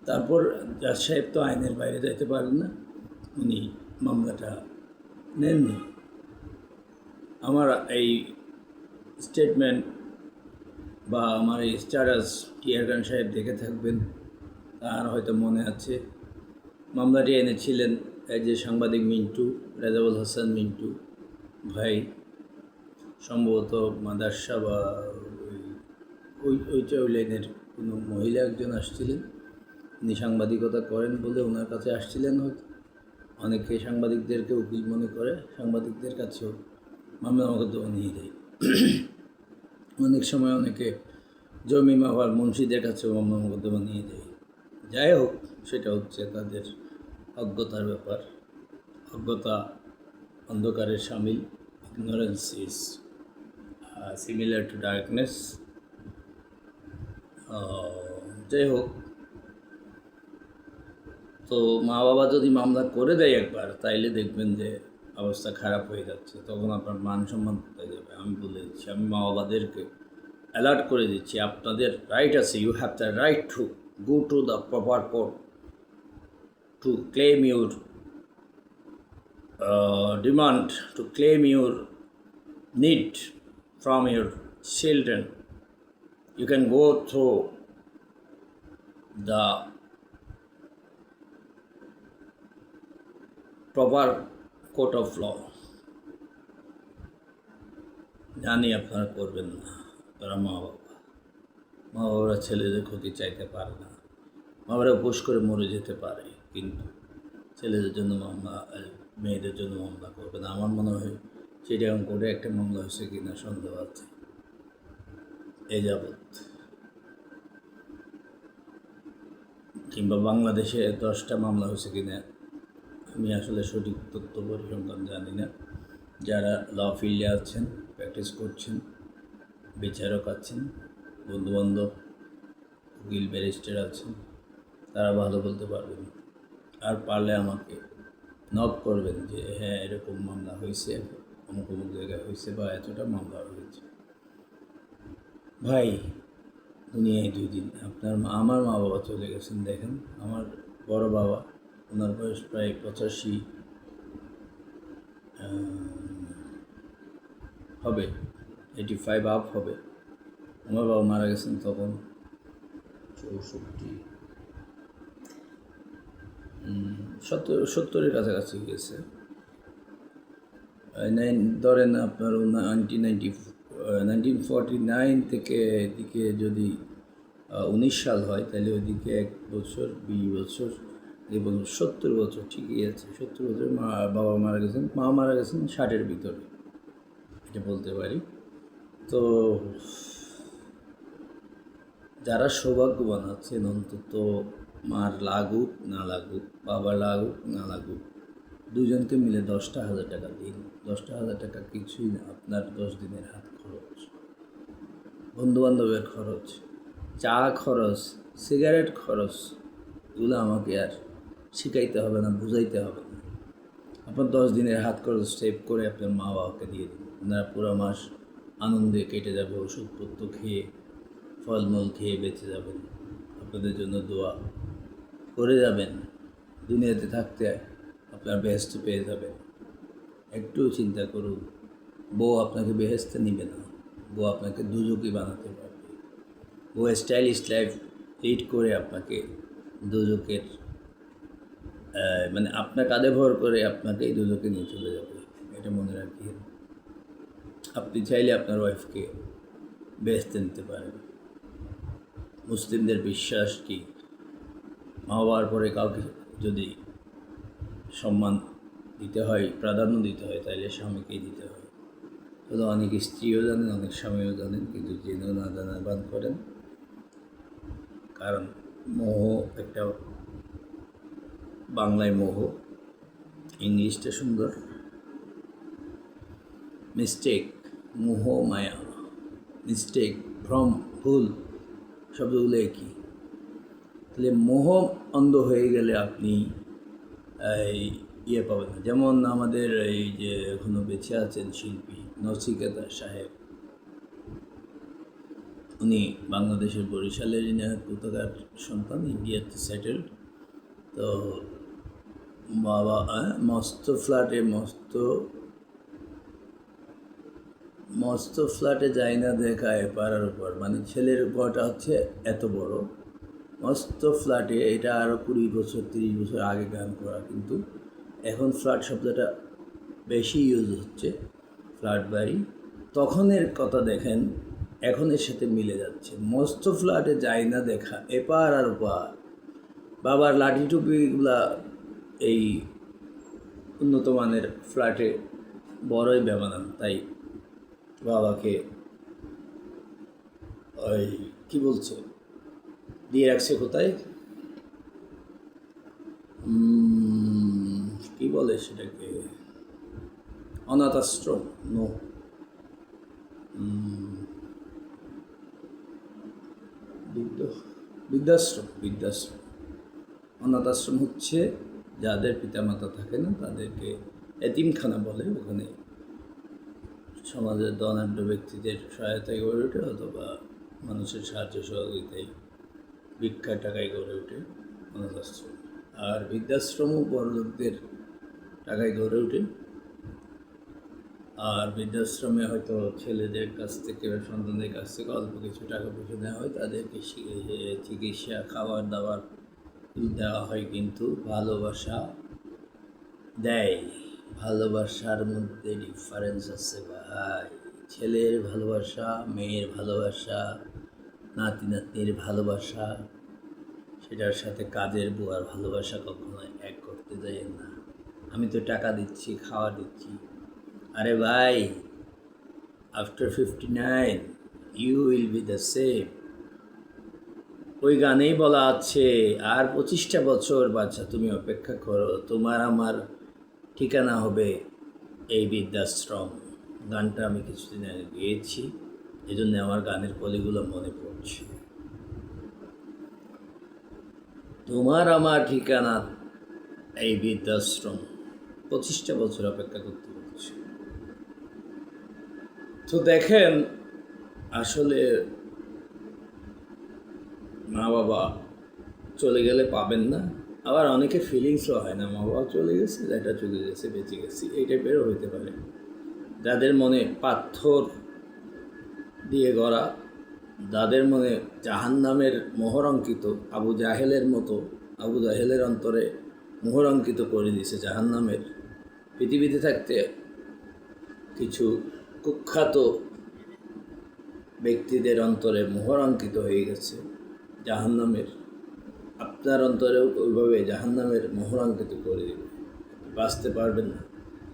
তারপর জাজ সাহেব তো আইনের বাইরে যেতে পারেন না, উনি মামলাটা নেননি। আমার এই স্টেটমেন্ট বা আমার এই স্ট্যাটাস টিআর খান সাহেব দেখে থাকবেন, তার হয়তো মনে আছে। মামলাটি এনেছিলেন এই যে সাংবাদিক মিন্টু, রেজাউল হাসান মিন্টু ভাই, সম্ভবত মাদার্সা বা ওই লাইনের কোনো মহিলা একজন আসছিলেন। উনি সাংবাদিকতা করেন বলে ওনার কাছে আসছিলেন হয়তো। অনেকে সাংবাদিকদেরকে উকিল মনে করে, সাংবাদিকদের কাছেও মামলা মোকদ্দমা নিয়ে যায়। অনেক সময় অনেকে জমি মাফার মুন্সিদের কাছেও মামলা মোকদ্দমা নিয়ে যায়। যাই হোক, সেটা হচ্ছে তাদের অজ্ঞতার ব্যাপার। অজ্ঞতা অন্ধকারের শামিল। Ignorance is similar to darkness. যাই হোক, তো মা বাবা যদি মামলা করে দেয় একবার, তাইলে দেখবেন যে অবস্থা খারাপ হয়ে যাচ্ছে, তখন আপনার মান সম্মান কোথায় যাবে। আমি বলে দিচ্ছি, আমি মা বাবাদেরকে অ্যালার্ট করে দিচ্ছি, আপনাদের রাইট আছে, you have the right to go to the proper court to claim your demand, to claim your need from your children. You can go through the proper court of law. জানি আপনারা করবেন না, আপনারা মা বাবারা ছেলেদের ক্ষতি চাইতে পারে না, মা বাবারা উপোস করে মরে যেতে পারে, কিন্তু ছেলেদের জন্য মামলা, মেয়েদের জন্য মামলা করবে না। আমার মনে হয় চিটাগাং কোর্টে একটা মামলা হয়েছে কিনা সন্দেহ আছে এ যাবৎ, কিংবা বাংলাদেশে 10টা মামলা হয়েছে কিনা আমি আসলে সঠিক তথ্য পরিসংখ্যান জানি না। যারা ল ফিল্ডে আছেন, প্র্যাকটিস করছেন, বিচারক আছেন, বন্ধুবান্ধব উকিল ব্যারিস্টার আছেন, তারা ভালো বলতে পারবেন। আর পারলে আমাকে নক করবেন যে হ্যাঁ এরকম মামলা হয়েছে, অমুক অমুক জায়গায় হয়েছে, বা এতটা মামলা হয়েছে। ভাই, দুনিয়ায় 2 দিন। আমার মা বাবা চলে গেছেন। দেখেন, আমার বড় বাবা, ওনার বয়স প্রায় 85 হবে, 85 আপ হবে। আমার বাবা মারা গেছেন তখন 70-এর কাছাকাছি গেছে। ধরেন আপনার 1949 থেকে এদিকে যদি 19 সাল হয়, তাহলে ওইদিকে 1 বছর, 20 বছর, এবং 70 বছর ঠিকই আছে। 70 বছর বাবা মারা গেছেন, মা মারা গেছেন 60-এর ভিতরে, এটা বলতে পারি। তো যারা সৌভাগ্যবান আছেন, অন্তত মার লাগুক না লাগুক, বাবা লাগুক না লাগুক, দুজনকে মিলে 10,000 টাকা দিন। 10,000 টাকা কিছুই না, আপনার 10 দিনের হাত খরচ, বন্ধুবান্ধবের খরচ, চা খরচ, সিগারেট খরচ, এগুলো আমাকে আর শিখাইতে হবে না, বুঝাইতে হবে না। আপনার 10 দিনের হাত খরচ সেভ করে আপনার মা বাবাকে দিয়ে দিন, আপনারা পুরো মাস আনন্দে কেটে যাবে, ওষুধপত্র খেয়ে ফলমূল খেয়ে বেঁচে যাবেন, আপনাদের জন্য দোয়া করে যাবেন, দুনিয়াতে থাকতে আপনার বেহেশত পেয়ে যাবেন। একটু চিন্তা করুন, বউ আপনাকে বেহেশতে নিবে না, বউ আপনাকে দুজকি বানাতে পারবে। বউ স্টাইলিশ লাইফ লিড করে আপনাকে দুজকের মানে আপনার কাঁধে ভর করে আপনাকে এই দুজকে নিয়ে চলে যাবে, এটা মনে রাখিয়ে। আপনি চাইলে আপনার ওয়াইফকে বেহেশতে নিতে পারেন। মুসলিমদের বিশ্বাস কি, মা বাবার পরে কাউকে যদি সম্মান দিতে হয়, প্রাধান্য দিতে হয়, তাইলে স্বামীকেই দিতে হয়। হয়তো অনেক স্ত্রীও জানেন, অনেক স্বামীও জানেন, কিন্তু জেনেও না জানার ভান করেন। কারণ মোহ একটা, বাংলায় মোহ, ইংলিশটা সুন্দর, মিস্টেক, মোহ, মায়া, মিস্টেক, ভ্রম, ভুল, শব্দগুলো একই। তাহলে মোহ অন্ধ হয়ে গেলে আপনি ইয়ে পাবেন না। যেমন আমাদের এই যে এখনও বেঁচে আছেন শিল্পী নচিকেতা সাহেব, উনি বাংলাদেশের বরিশালের কোথাকার সন্তান, ইন্ডিয়াতে সেটেলড। তো বাবা মস্ত ফ্ল্যাটে মস্ত ফ্ল্যাটে যাই না দেখায় পাড়ার উপর, মানে ছেলের ঘরটা হচ্ছে এত বড় মস্ত ফ্ল্যাটে। এটা আরও 20 বছর 30 বছর আগে গান করা, কিন্তু এখন ফ্ল্যাট শব্দটা বেশি ইউজ হচ্ছে, ফ্ল্যাট বাড়ি। তখনের কথা দেখেন, এখনের সাথে মিলে যাচ্ছে। মস্ত ফ্ল্যাটে যাই না দেখা, এপার আর ওপার। বাবার লাঠি টুপিগুলা এই উন্নত মানের ফ্ল্যাটে বড়ই বেমানান, তাই বাবাকে ওই কী বলছে দিয়ে রাখছে কোথায়, কী বলে সেটাকে, অনাথ আশ্রম, নো, বৃদ্ধাশ্রম। অনাথ আশ্রম হচ্ছে যাদের পিতামাতা থাকে না, তাদেরকে এতিমখানা বলে। ওখানে সমাজের ধনাঢ্য ব্যক্তিদের সহায়তায় গড়ে ওঠে, অথবা মানুষের সাহায্য সহযোগিতায় ভিক্ষার টাকায় গড়ে ওঠে অনাথ আশ্রম। আর বৃদ্ধাশ্রমও বড়লোকদের টাকায় গড়ে ওঠে। আর বৃদ্ধাশ্রমে হয়তো ছেলেদের কাছ থেকে বা সন্তানদের কাছ থেকে অল্প কিছু টাকা পয়সা দেওয়া হয়, তাদেরকে চিকিৎসা, খাবার দাবার দেওয়া হয়, কিন্তু ভালোবাসা দেয়। ভালোবাসার মধ্যে ডিফারেন্স আছে ভাই। ছেলের ভালোবাসা, মেয়ের ভালোবাসা, নাতি নাতনির ভালোবাসা, সেটার সাথে কাজের বুয়ার ভালোবাসা কখনো এক করতে যায় না। আমি তো টাকা দিচ্ছি, খাওয়া দিচ্ছি, আরে ভাই, after 59 you will be the same. ওই গানেই বলা আছে, আর 25টা বছর বাচ্চা তুমি অপেক্ষা করো, তোমার আমার ঠিকানা হবে এই বৃদ্ধাশ্রম। গানটা আমি কিছুদিন আগে গেয়েছি, এই জন্য আমার গানের কলিগুলো মনে পড়ছে। তোমার আমার ঠিকানা এই বৃদ্ধাশ্রম, 25টা বছর অপেক্ষা করতে হচ্ছে। তো দেখেন, আসলে মা বাবা চলে গেলে পাবেন না, আবার অনেকে ফিলিংসও হয় না, মা বাবা চলে গেছে, এটা চলে গেছে, বেঁচে গেছি, এই টাইপেরও হইতে পারে। যাদের মনে পাথর দিয়ে গড়া, যাদের মনে জাহান্নামের মোহর অঙ্কিত, আবু জাহেলের মতো, আবু জাহেলের অন্তরে মোহর অঙ্কিত করে দিয়েছে জাহান্নামের। পৃথিবীতে থাকতে কিছু কুখ্যাত ব্যক্তিদের অন্তরে মোহর অঙ্কিত হয়ে গেছে জাহান্নামের। আপনার অন্তরেও ওইভাবে জাহান্নামের মোহর অঙ্কিত করে দেবে, বাঁচতে পারবেন না।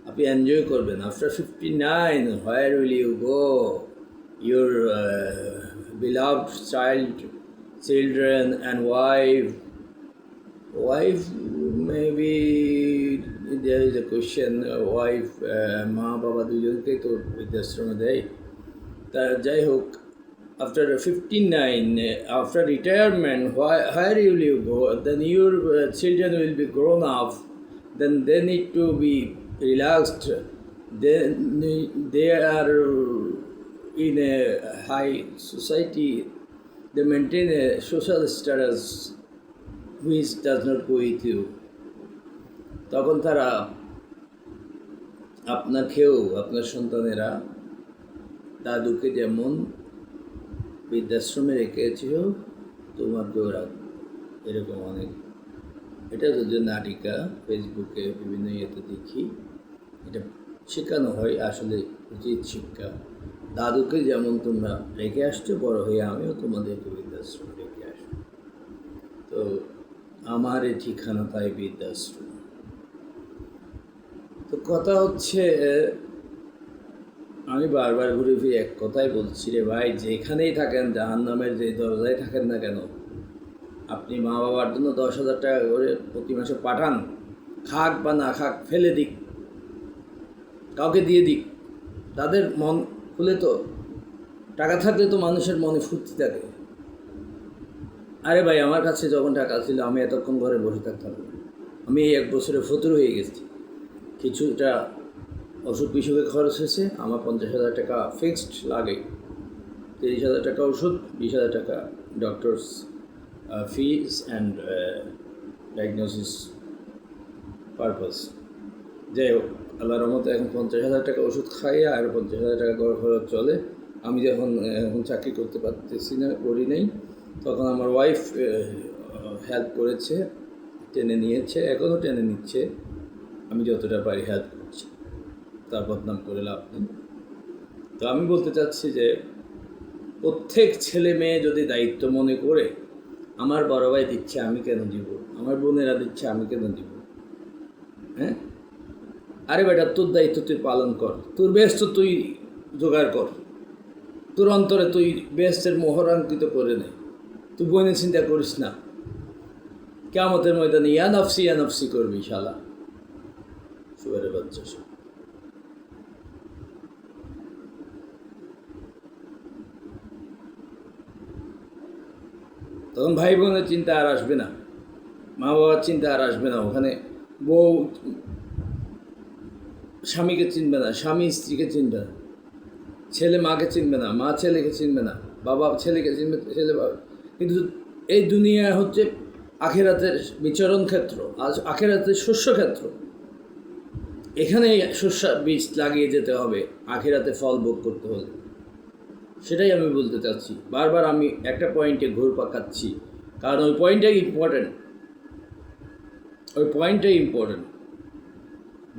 আপনি এনজয় করবেন। After 59, where will you go? Your beloved children and wife, maybe there is a question, wife, মা বাবা দুজনকেই তো বৃদ্ধাশ্রমে দেয়। তা যাই হোক, after 59, after retirement, where will you go? Then your children will be grown up, then they need to be relaxed, then they are in a high society, they maintain a social status which does not go with you. তখন তারা আপনাকেও, আপনার সন্তানেরা দাদুকে যেমন বৃদ্ধাশ্রমে রেখেছিল তোমাকেও রাখবে, এরকম অনেক। এটা যদি নাটিকা ফেসবুকে বিভিন্ন ইয়েতে দেখি, এটা শেখানো হয় আসলে উচিত শিক্ষা। দাদুকে যেমন তোমরা রেখে আসছো, বড় হয়ে আমিও তোমাদেরকে বৃদ্ধাশ্রমে রেখে আসবো। তো আমার এই ঠিকানা তাই বৃদ্ধাশ্রম। তো কথা হচ্ছে, আমি বারবার ঘুরে ফিরে এক কথাই বলছি রে ভাই, যেখানেই থাকেন, জাহান্নামের যে দরজায় থাকেন না কেন, আপনি মা বাবার জন্য 10,000 টাকা করে প্রতি মাসে পাঠান, খাক বা না খাক, ফেলে দিক, কাউকে দিয়ে দিক, তাদের মন খুলে। তো টাকা থাকলে তো মানুষের মনে ফুর্তি থাকে। আরে ভাই, আমার কাছে যখন টাকা ছিল আমি এতক্ষণ ঘরে বসে থাকতাম না। আমি এই 1 বছরে ফতুর হয়ে গেছি। কিছুটা ওষুধ বিসুখে খরচ হয়েছে, আমার 50,000 টাকা ফিক্সড লাগে। 30,000 টাকা ওষুধ, 20,000 টাকা doctors fees and diagnosis purpose. যাই হোক, আল্লাহর রহমতে এখন 50,000 টাকা ওষুধ খাইয়ে আর 50,000 টাকা করে খরচ চলে। আমি যখন এখন চাকরি করতে পারতেছি না, করি নেই, তখন আমার ওয়াইফ হেল্প করেছে, টেনে নিয়েছে, এখনও টেনে নিচ্ছে। আমি যতটা পারি হেল্প করছি, তার বদনাম করে লাভ নেই। তো আমি বলতে চাচ্ছি যে প্রত্যেক ছেলে মেয়ে যদি দায়িত্ব মনে করে, আমার বড় ভাই দিচ্ছে আমি কেন দিব, আমার বোনেরা দিচ্ছে আমি কেন দিব, হ্যাঁ? আরে বেটা, তোর দায়িত্ব তুই পালন কর, তোর বেহেশত তুই জোগাড় কর, তোর অন্তরে তুই বেহেশতের মোহরাঙ্কিত করে নে। তুই বোনের চিন্তা করিস না, কিয়ামতের ময়দানে ইয়া নফসি করবি শালা, সুগারের বাচ্চা সব। তখন ভাই বোনের চিন্তা আর আসবে না, মা বাবার চিন্তা আর আসবে না। ওখানে বউ স্বামীকে চিনবে না, স্বামী স্ত্রীকে চিনবে না, ছেলে মাকে চিনবে না, মা ছেলেকে চিনবে না, বাবা ছেলেকে চিনবে, ছেলে বাবা। কিন্তু এই দুনিয়া হচ্ছে আখিরাতের বিচরণ ক্ষেত্র, আজ আখিরাতের শস্য ক্ষেত্র। এখানে শস্য বীজ লাগিয়ে যেতে হবে আখিরাতে ফল ভোগ করতে হলে। সেটাই আমি বলতে চাচ্ছি। বারবার আমি একটা পয়েন্টে ঘুর পাকাচ্ছি, কারণ ওই পয়েন্টটাই ইম্পর্টেন্ট, ওই পয়েন্টটাই important,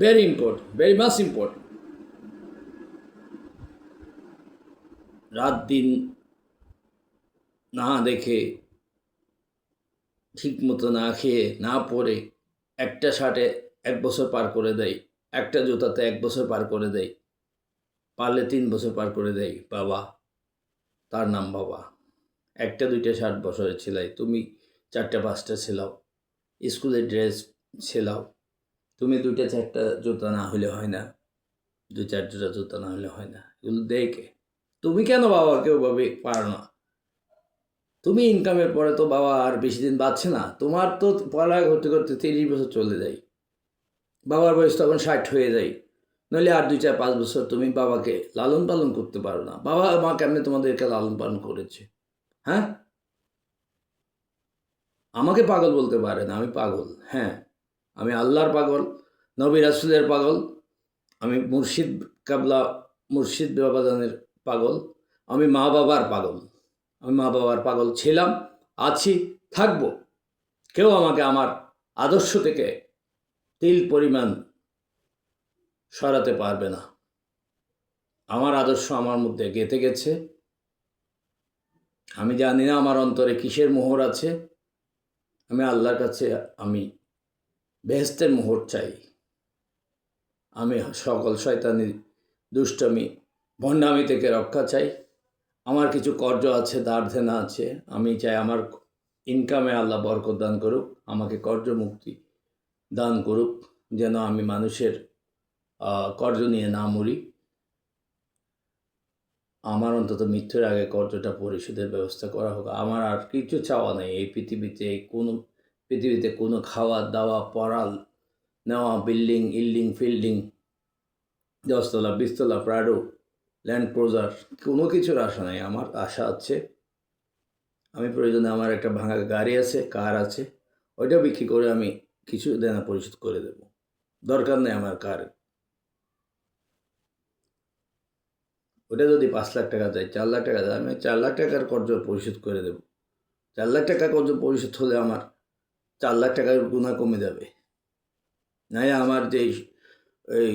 very important, very much important. রাত দিন না দেখে, ঠিক মতো না খেয়ে না পরে, একটা শার্টে 1 বছর পার করে দেয়, একটা জুতাতে 1 বছর পার করে দেয়, পারলে 3 বছর পার করে দেয় বাবা, তার নাম বাবা। একটা দুইটা শার্ট বছরে ছেলাই, তুমি 4টা 5টা ছেলাও, স্কুলের ড্রেস ছেলাও, তুমি 2টা 4টা জুতা না হলে হয় না, 2-4 জোড়া জুতা না হলে হয় না, এগুলো দেখে তুমি কেন বাবাকে ওভাবে পারো না? তুমি ইনকামের পরে তো বাবা আর বেশি দিন বাঁচছে না, তোমার তো পড়ালেখা করতে করতে 30 বছর চলে যায়, বাবার বয়স তখন 60 হয়ে যায়, নইলে আর 2-4-5 বছর তুমি বাবাকে লালন পালন করতে পারো না। বাবা মা কেমনে তোমাদেরকে লালন পালন করেছে, হ্যাঁ? আমাকে পাগল বলতে পারে না, আমি পাগল, হ্যাঁ, আমি আল্লাহর পাগল, নবী রাসূলের পাগল, আমি মুর্শিদ কাবলা, মুর্শিদ বাবাজানের পাগল, আমি মা বাবার পাগল। আমি মা বাবার পাগল ছিলাম, আছি, থাকবো। কেউ আমাকে আমার আদর্শ থেকে তিল পরিমাণ সরাতে পারবে না। আমার আদর্শ আমার মধ্যে গেঁথে গেছে। আমি জানি না আমার অন্তরে কিসের মোহর আছে। আমি আল্লাহর কাছে আমি বেহেশতের মোহর চাই। আমি সকল শয়তানি, দুষ্টমি, ভণ্ডামি থেকে রক্ষা চাই। আমার কিছু কর্জ আছে, দাঁড় দেনা আছে। আমি চাই আমার ইনকামে আল্লাহ বরকত দান করুক, আমাকে কর্জ মুক্তি দান করুক, যেন আমি মানুষের কর্জ নিয়ে না মরি। আমার অন্তত মৃত্যুর আগে কর্জটা পরিশোধের ব্যবস্থা করা হোক। আমার আর কিছু চাওয়া নেই এই পৃথিবীতে কোনো খাওয়া দাওয়া, পড়া নেওয়া, বিল্ডিং ইল্ডিং ফিল্ডিং, 10 তলা 20 তলা প্রাডো, ল্যান্ড ক্রুজার, কোনো কিছুর আশা নেই। আমার আশা আছে আমি প্রয়োজনে আমার একটা ভাঙা গাড়ি আছে, কার আছে, ওইটা বিক্রি করে আমি কিছু দেনা পরিশোধ করে দেব। দরকার নেই আমার কার। ওটা যদি 5 লাখ টাকা যায়, 4 লাখ টাকা যায়, আমি 4 লাখ টাকার কর্জ পরিশোধ করে দেব। 4 লাখ টাকা কর্জ পরিশোধ হলে আমার 4 লাখ টাকার গুণা কমে যাবে। নাই আমার যেই এই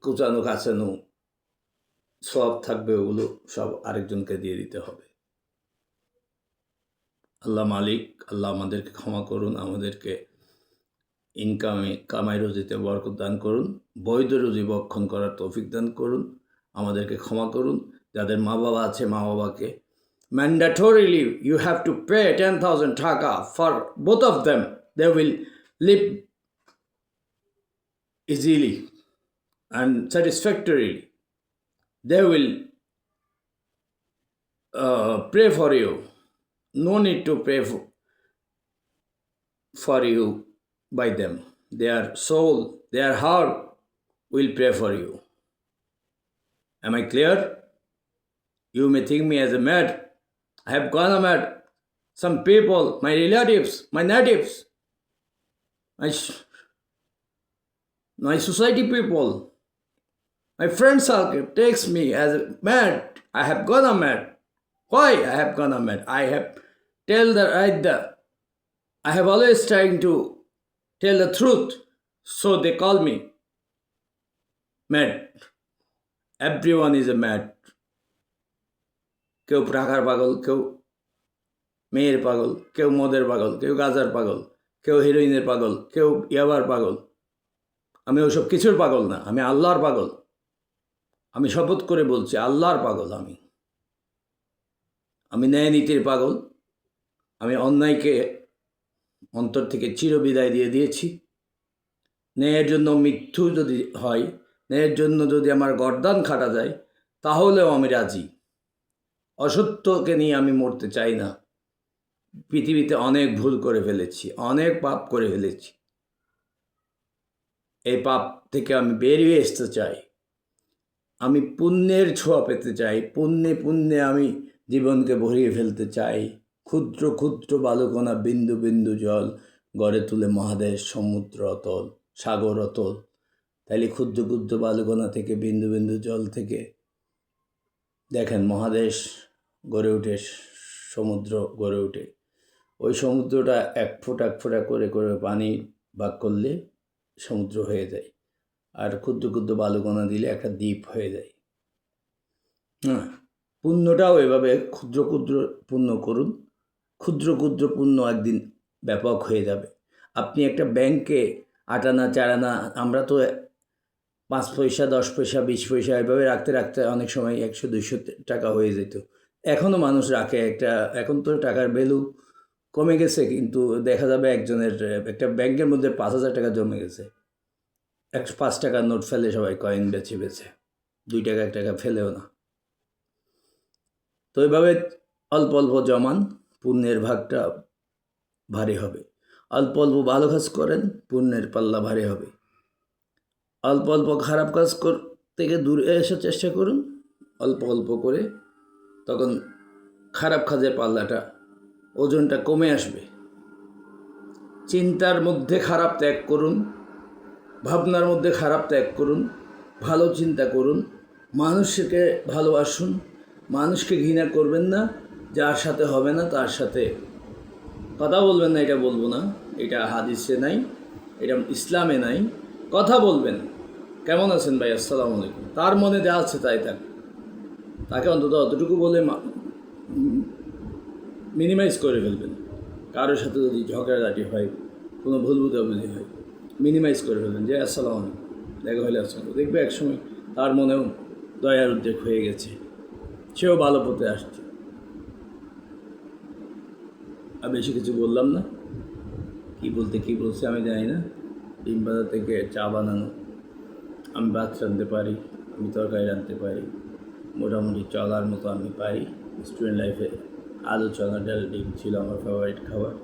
কুচানো কাচানো সব থাকবে, ওগুলো সব আরেকজনকে দিয়ে দিতে হবে। আল্লাহ মালিক, আল্লাহ আমাদেরকে ক্ষমা করুন, আমাদেরকে কামাই রুজিতে বরকত দান করুন, বৈধ রুজি বক্ষণ করার তৌফিক দান করুন, আমাদেরকে ক্ষমা করুন। যাদের মা বাবা আছে, মা বাবাকে mandatorily you have to pay 10,000 টাকা for both of them. They will live easily and satisfactorily. They will pray for you. No need to pray for you by them. Their soul, their heart will pray for you. Am I clear? You may think me as a mad. I have gone mad. Some people, my relatives, my natives, my society people, my friend circle takes me as a mad. I have gone mad. Why I have gone mad? I have I have always trying to tell the truth, so they call me mad. Everyone is a mad. কেউ টাকার পাগল, কেউ মেয়ের পাগল, কেউ মদের পাগল, কেউ গাঁজার পাগল, কেউ হিরোইনের পাগল, কেউ ইয়াবার পাগল। আমি ওসব কিছুর পাগল না, আমি আল্লাহর পাগল। আমি শপথ করে বলছি, আল্লাহর পাগল আমি ন্যায় নীতির পাগল। আমি অন্যায়কে অন্তর থেকে চিরবিদায় দিয়ে দিয়েছি। ন্যায়ের জন্য মৃত্যু যদি হয়, ন্যায়ের জন্য যদি আমার গর্দান খাটা যায়, তাহলেও আমি রাজি। অসত্যকে নিয়ে আমি মরতে চাই না। পৃথিবীতে অনেক ভুল করে ফেলেছি, অনেক পাপ করে ফেলেছি। এই পাপ থেকে আমি বেরিয়ে আসতে চাই। আমি পুণ্যের ছোঁয়া পেতে চাই। পুণ্যে আমি জীবনকে ভরিয়ে ফেলতে চাই। ক্ষুদ্র ক্ষুদ্র বালুকণা, বিন্দু বিন্দু জল গড়ে তুলে মহাদেশ, সমুদ্র অতল, সাগর অতল। তাইলে ক্ষুদ্র ক্ষুদ্র বালুকণা থেকে, বিন্দু বিন্দু জল থেকে দেখেন মহাদেশ গড়ে ওঠে, সমুদ্র গড়ে ওঠে। ওই সমুদ্রটা এক ফোঁটা করে করে পানি ভাগ করলে সমুদ্র হয়ে যায়। আর ক্ষুদ্র ক্ষুদ্র বালুকণা দিলে একটা দ্বীপ হয়ে যায়। হ্যাঁ, পুণ্যটাও এভাবে ক্ষুদ্র ক্ষুদ্র পুণ্য করুন। ক্ষুদ্র ক্ষুদ্র পুণ্য একদিন ব্যাপক হয়ে যাবে। আপনি একটা ব্যাংকে 8 আনা 4 আনা, আমরা তো 5 পয়সা 10 পয়সা 20 পয়সা এভাবে রাখতে রাখতে অনেক সময় 100-200 টাকা হয়ে যেত। এখনও মানুষ রাখে একটা। এখন তো টাকার ভ্যালু কমে গেছে, কিন্তু দেখা যাবে একজনের একটা ব্যাংকের মধ্যে 5,000 টাকা জমে গেছে। 5 টাকার নোট ফেলে সবাই, কয়েন বেছে 2 টাকা 1 টাকা ফেলেও না। তো এইভাবে অল্প অল্প জমান, পুণ্যের ভাগটা ভারী হবে। অল্প অল্প ভালো কাজ করেন, পুণ্যের পাল্লা ভারী হবে। অল্প অল্প খারাপ কাজ থেকে দূরে আসার চেষ্টা করুন, অল্প অল্প করে। তখন খারাপ কাজের পাল্লাটা, ওজনটা কমে আসবে। চিন্তার মধ্যে খারাপ ত্যাগ করুন, ভাবনার মধ্যে খারাপ ত্যাগ করুন, ভালো চিন্তা করুন, মানুষকে ভালোবাসুন, মানুষকে ঘৃণা করবেন না। যার সাথে হবে না তার সাথে কথা বলবেন না, এটা বলবো না, এটা হাদিসে নাই, এটা ইসলামে নাই। কথা বলবেন, কেমন আছেন ভাই, আসসালামু আলাইকুম, তার মনে যা আছে তাই থাক। তাকে অন্তত অতটুকু বলে মিনিমাইজ করে ফেলবেন। কারোর সাথে যদি ঝগড়াঝাটি হয়, কোনো ভুল বুঝাবুঝি হয়, মিনিমাইজ করে ফেলবেন যে আসসালামু আলাইকুম, দেখা হলে আসসালাম। দেখবে একসময় তার মনেও দয়ার উদ্রেক হয়ে গেছে, সেও ভালো পথে আসছে। আর বেশি কিছু বললাম না। কী বলছে আমি জানি না। ডিম বাজার থেকে চা বানানো, আমি ভাত রাঁধতে পারি, আমি তরকারি রাঁধতে পারি, মোটামুটি চলার মতো আমি পারি। স্টুডেন্ট লাইফে আলু, চনা ডাল, ডিম ছিল আমার ফেভারিট খাবার।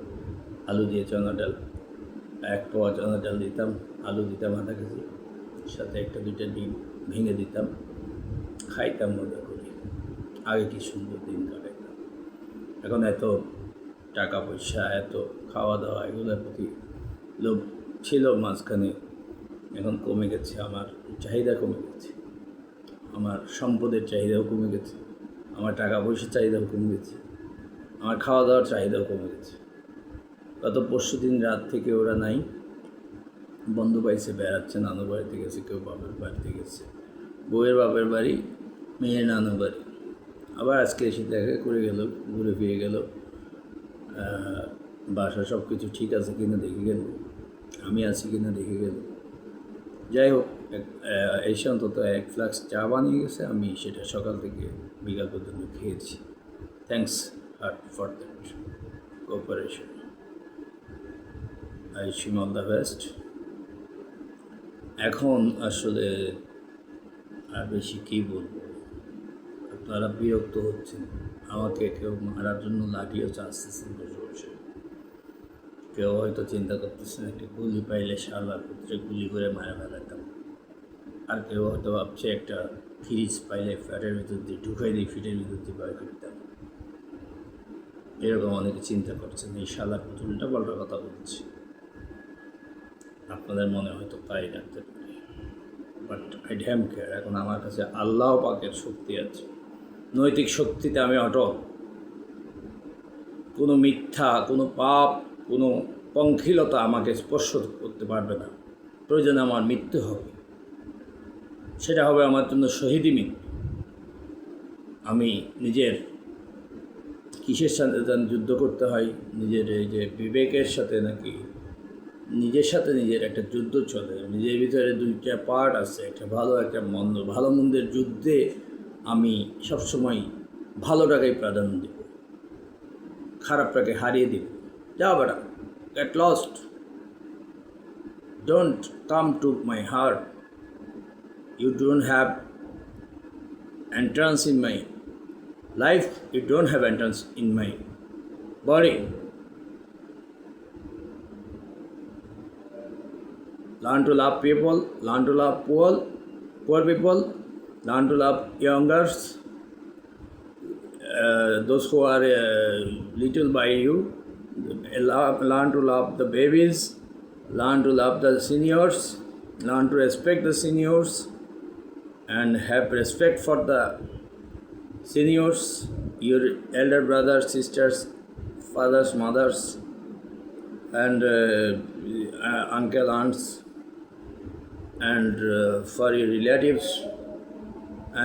আলু দিয়ে চনা ডাল, 1 পোয়া চনা ডাল দিতাম, আলু দিতাম আধা কেজি, সাথে 1-2টা ডিম ভেঙে দিতাম, খাইতাম মজা করি। আগে কি সুন্দর দিন কাটাইতাম। এখন এত টাকা পয়সা, এত খাওয়া দাওয়া, এগুলোর প্রতি লোভ ছিল মাঝখানে, এখন কমে গেছে। আমার চাহিদা কমে গেছে, আমার সম্পদের চাহিদাও কমে গেছে, আমার টাকা পয়সার চাহিদাও কমে গেছে, আমার খাওয়া দাওয়ার চাহিদাও কমে গেছে। গত পরশু দিন রাত থেকে ওরা নাই, বন্ধ পাইছে, বেড়াচ্ছে, নানুর বাড়িতে গেছে, কেউ বাপের বাড়িতে গেছে, বউয়ের বাপের বাড়ি, মেয়ের নানুর বাড়ি। আবার আজকে এসে দেখা করে গেল, ঘুরে ফিরে গেল, বাসা সব কিছু ঠিক আছে কিনা দেখে গেল, আমি আছি কিনা দেখে গেল। যাই হোক, এসে অন্তত 1 ফ্লাক্স চা বানিয়ে গেছে, আমি সেটা সকাল থেকে বিকাল পর্যন্ত খেয়েছি। Thanks heart for that cooperation. I wish him all the best. এখন আসলে আর বেশি কী বলবো, আপনারা বিরক্ত হচ্ছেন, আমাকে কেউ মারার জন্য লাঠিও চাচ্ছেন বসে বসে। কেউ হয়তো চিন্তা করতেছেন একটা গুলি পাইলে শালার পুত্রে গুলি করে মারা ফেলাতাম, আর কেউ হয়তো ভাবছে একটা ফ্রিজ পাইলে ফ্ল্যাটের ভিতর দিয়ে ঢুকাই দিয়ে ফ্রিজের ভিতর দিয়ে বাইরে করতাম। এরকম অনেকে চিন্তা করছেন, এই শালার পুত্র উল্টা পাল্টা কথা বলছে। আপনাদের মনে হয়তো তাই রাখতে পারে, বাট আই ড্যাম কেয়ার। এখন আমার কাছে আল্লাহ পাকের শক্তি আছে, নৈতিক শক্তিতে আমি অটল। কোনো মিথ্যা, কোনো পাপ, কোনো পঙ্কিলতা আমাকে স্পর্শ করতে পারবে না। প্রয়োজনে আমার মৃত্যু হবে, সেটা হবে আমার জন্য শহীদি মৃত্যু। আমি নিজের কিসের সাথে যেন যুদ্ধ করতে হয়, নিজের এই যে বিবেকের সাথে, নাকি নিজের সাথে নিজের একটা যুদ্ধ চলে। নিজের ভিতরে 2টা পার্ট আছে, একটা ভালো একটা মন্দ। ভালো মন্দের যুদ্ধে আমি সবসময় ভালোটাকেই প্রাধান্য দেব, খারাপটাকে হারিয়ে দেব। যাও বেটা, get lost, don't come to my heart, you don't have entrance in my life, you don't have entrance in my body. Learn to love people, learn to love poor people, learn to love youngers, those who are little by you, learn to love the babies, learn to love the seniors, learn to respect the seniors, and have respect for the seniors, your elder brothers, sisters, fathers, mothers, and uncle, aunts, and for your relatives,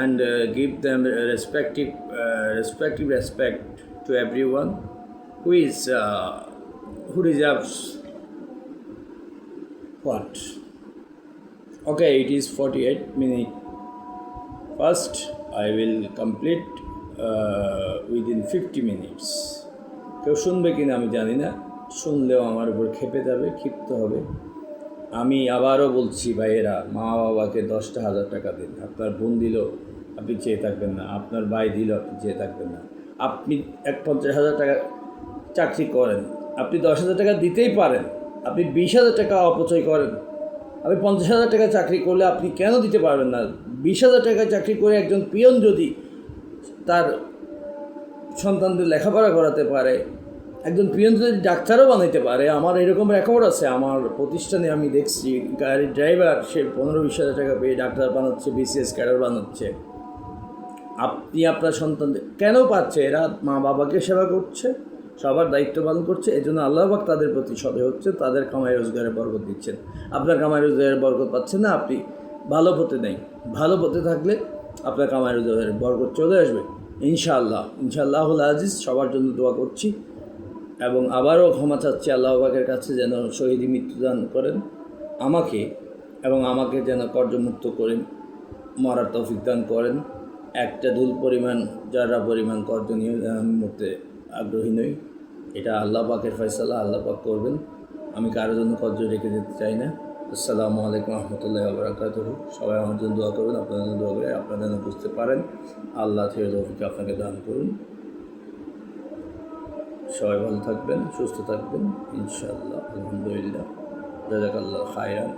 and give them respect to everyone who deserves what. Okay, it is 48 minutes. First, I will complete within 50 minutes. কেউ শুনবে কিনা আমি জানি না, শুনলেও আমার উপর খেপে যাবে, ক্ষিপ্ত হবে। আমি আবারও বলছি, ভাইয়েরা, মা বাবাকে 10,000 টাকা দিন। আপনার বোন দিল, আপনি চেয়ে থাকবেন না। আপনার ভাই দিল, আপনি চেয়ে থাকবেন না। আপনি 50,000 টাকা চাকরি করেন, আপনি 10,000 টাকা দিতেই পারেন। আপনি 20,000 টাকা অপচয় করেন, আপনি 50,000 টাকা চাকরি করলে আপনি কেন দিতে পারবেন না? 20,000 টাকা চাকরি করে একজন পিয়ন যদি তার সন্তানদের লেখাপড়া করাতে পারে, একজন পিয়ন যদি ডাক্তারও বানাইতে পারে, আমার এরকম রেকর্ড আছে। আমার প্রতিষ্ঠানে আমি দেখছি গাড়ির ড্রাইভার, সে 15-20,000 টাকা পেয়ে ডাক্তার বানাচ্ছে, BCS ক্যাডার বানাচ্ছে। আপনি আপনার সন্তানদের কেন পাচ্ছে? এরা মা বাবাকে সেবা করছে, সবার দায়িত্ব পালন করছে, এই জন্য আল্লাহ পাক তাদের প্রতি সদয় হচ্ছে, তাদের কামাই রোজগারে বরকত দিচ্ছেন। আপনার কামাই রোজগারের বরকত পাচ্ছেন না, আপনি ভালো পথে নেই। ভালো পথে থাকলে আপনার কামাই রোজগারের বরকত চলে আসবে ইনশাআল্লাহ। ইনশাআল্লাহুল আজিজ। সবার জন্য দোয়া করছি এবং আবারও ক্ষমা চাচ্ছি আল্লাহ পাকের কাছে, যেন শহীদি মৃত্যুদান করেন আমাকে, এবং আমাকে যেন কর্জমুক্ত করে মরার তৌফিক দান করেন। একটা ধুল পরিমাণ, যারা পরিমাণ কর্জনীয় মরতে আগ্রহী নই। এটা আল্লাহ পাকের ফয়সালা, আল্লাহ পাক করবেন। আমি কারোর জন্য কর্জ রেখে যেতে চাই না। আসসালামু আলাইকুম রহমতুল্লাহি ওয়া বারাকাতুহু। সবাই আমার জন্য দোয়া করবেন, আপনাদের জন্য দোয়া করে আপনারা যেন বুঝতে পারেন। আল্লাহ থেকে তৌফিক আপনাকে দান করুন। সবাই ভালো থাকবেন, সুস্থ থাকবেন ইনশাআল্লাহ। আলহামদুলিল্লাহ, জাযাকাল্লাহু খায়রান।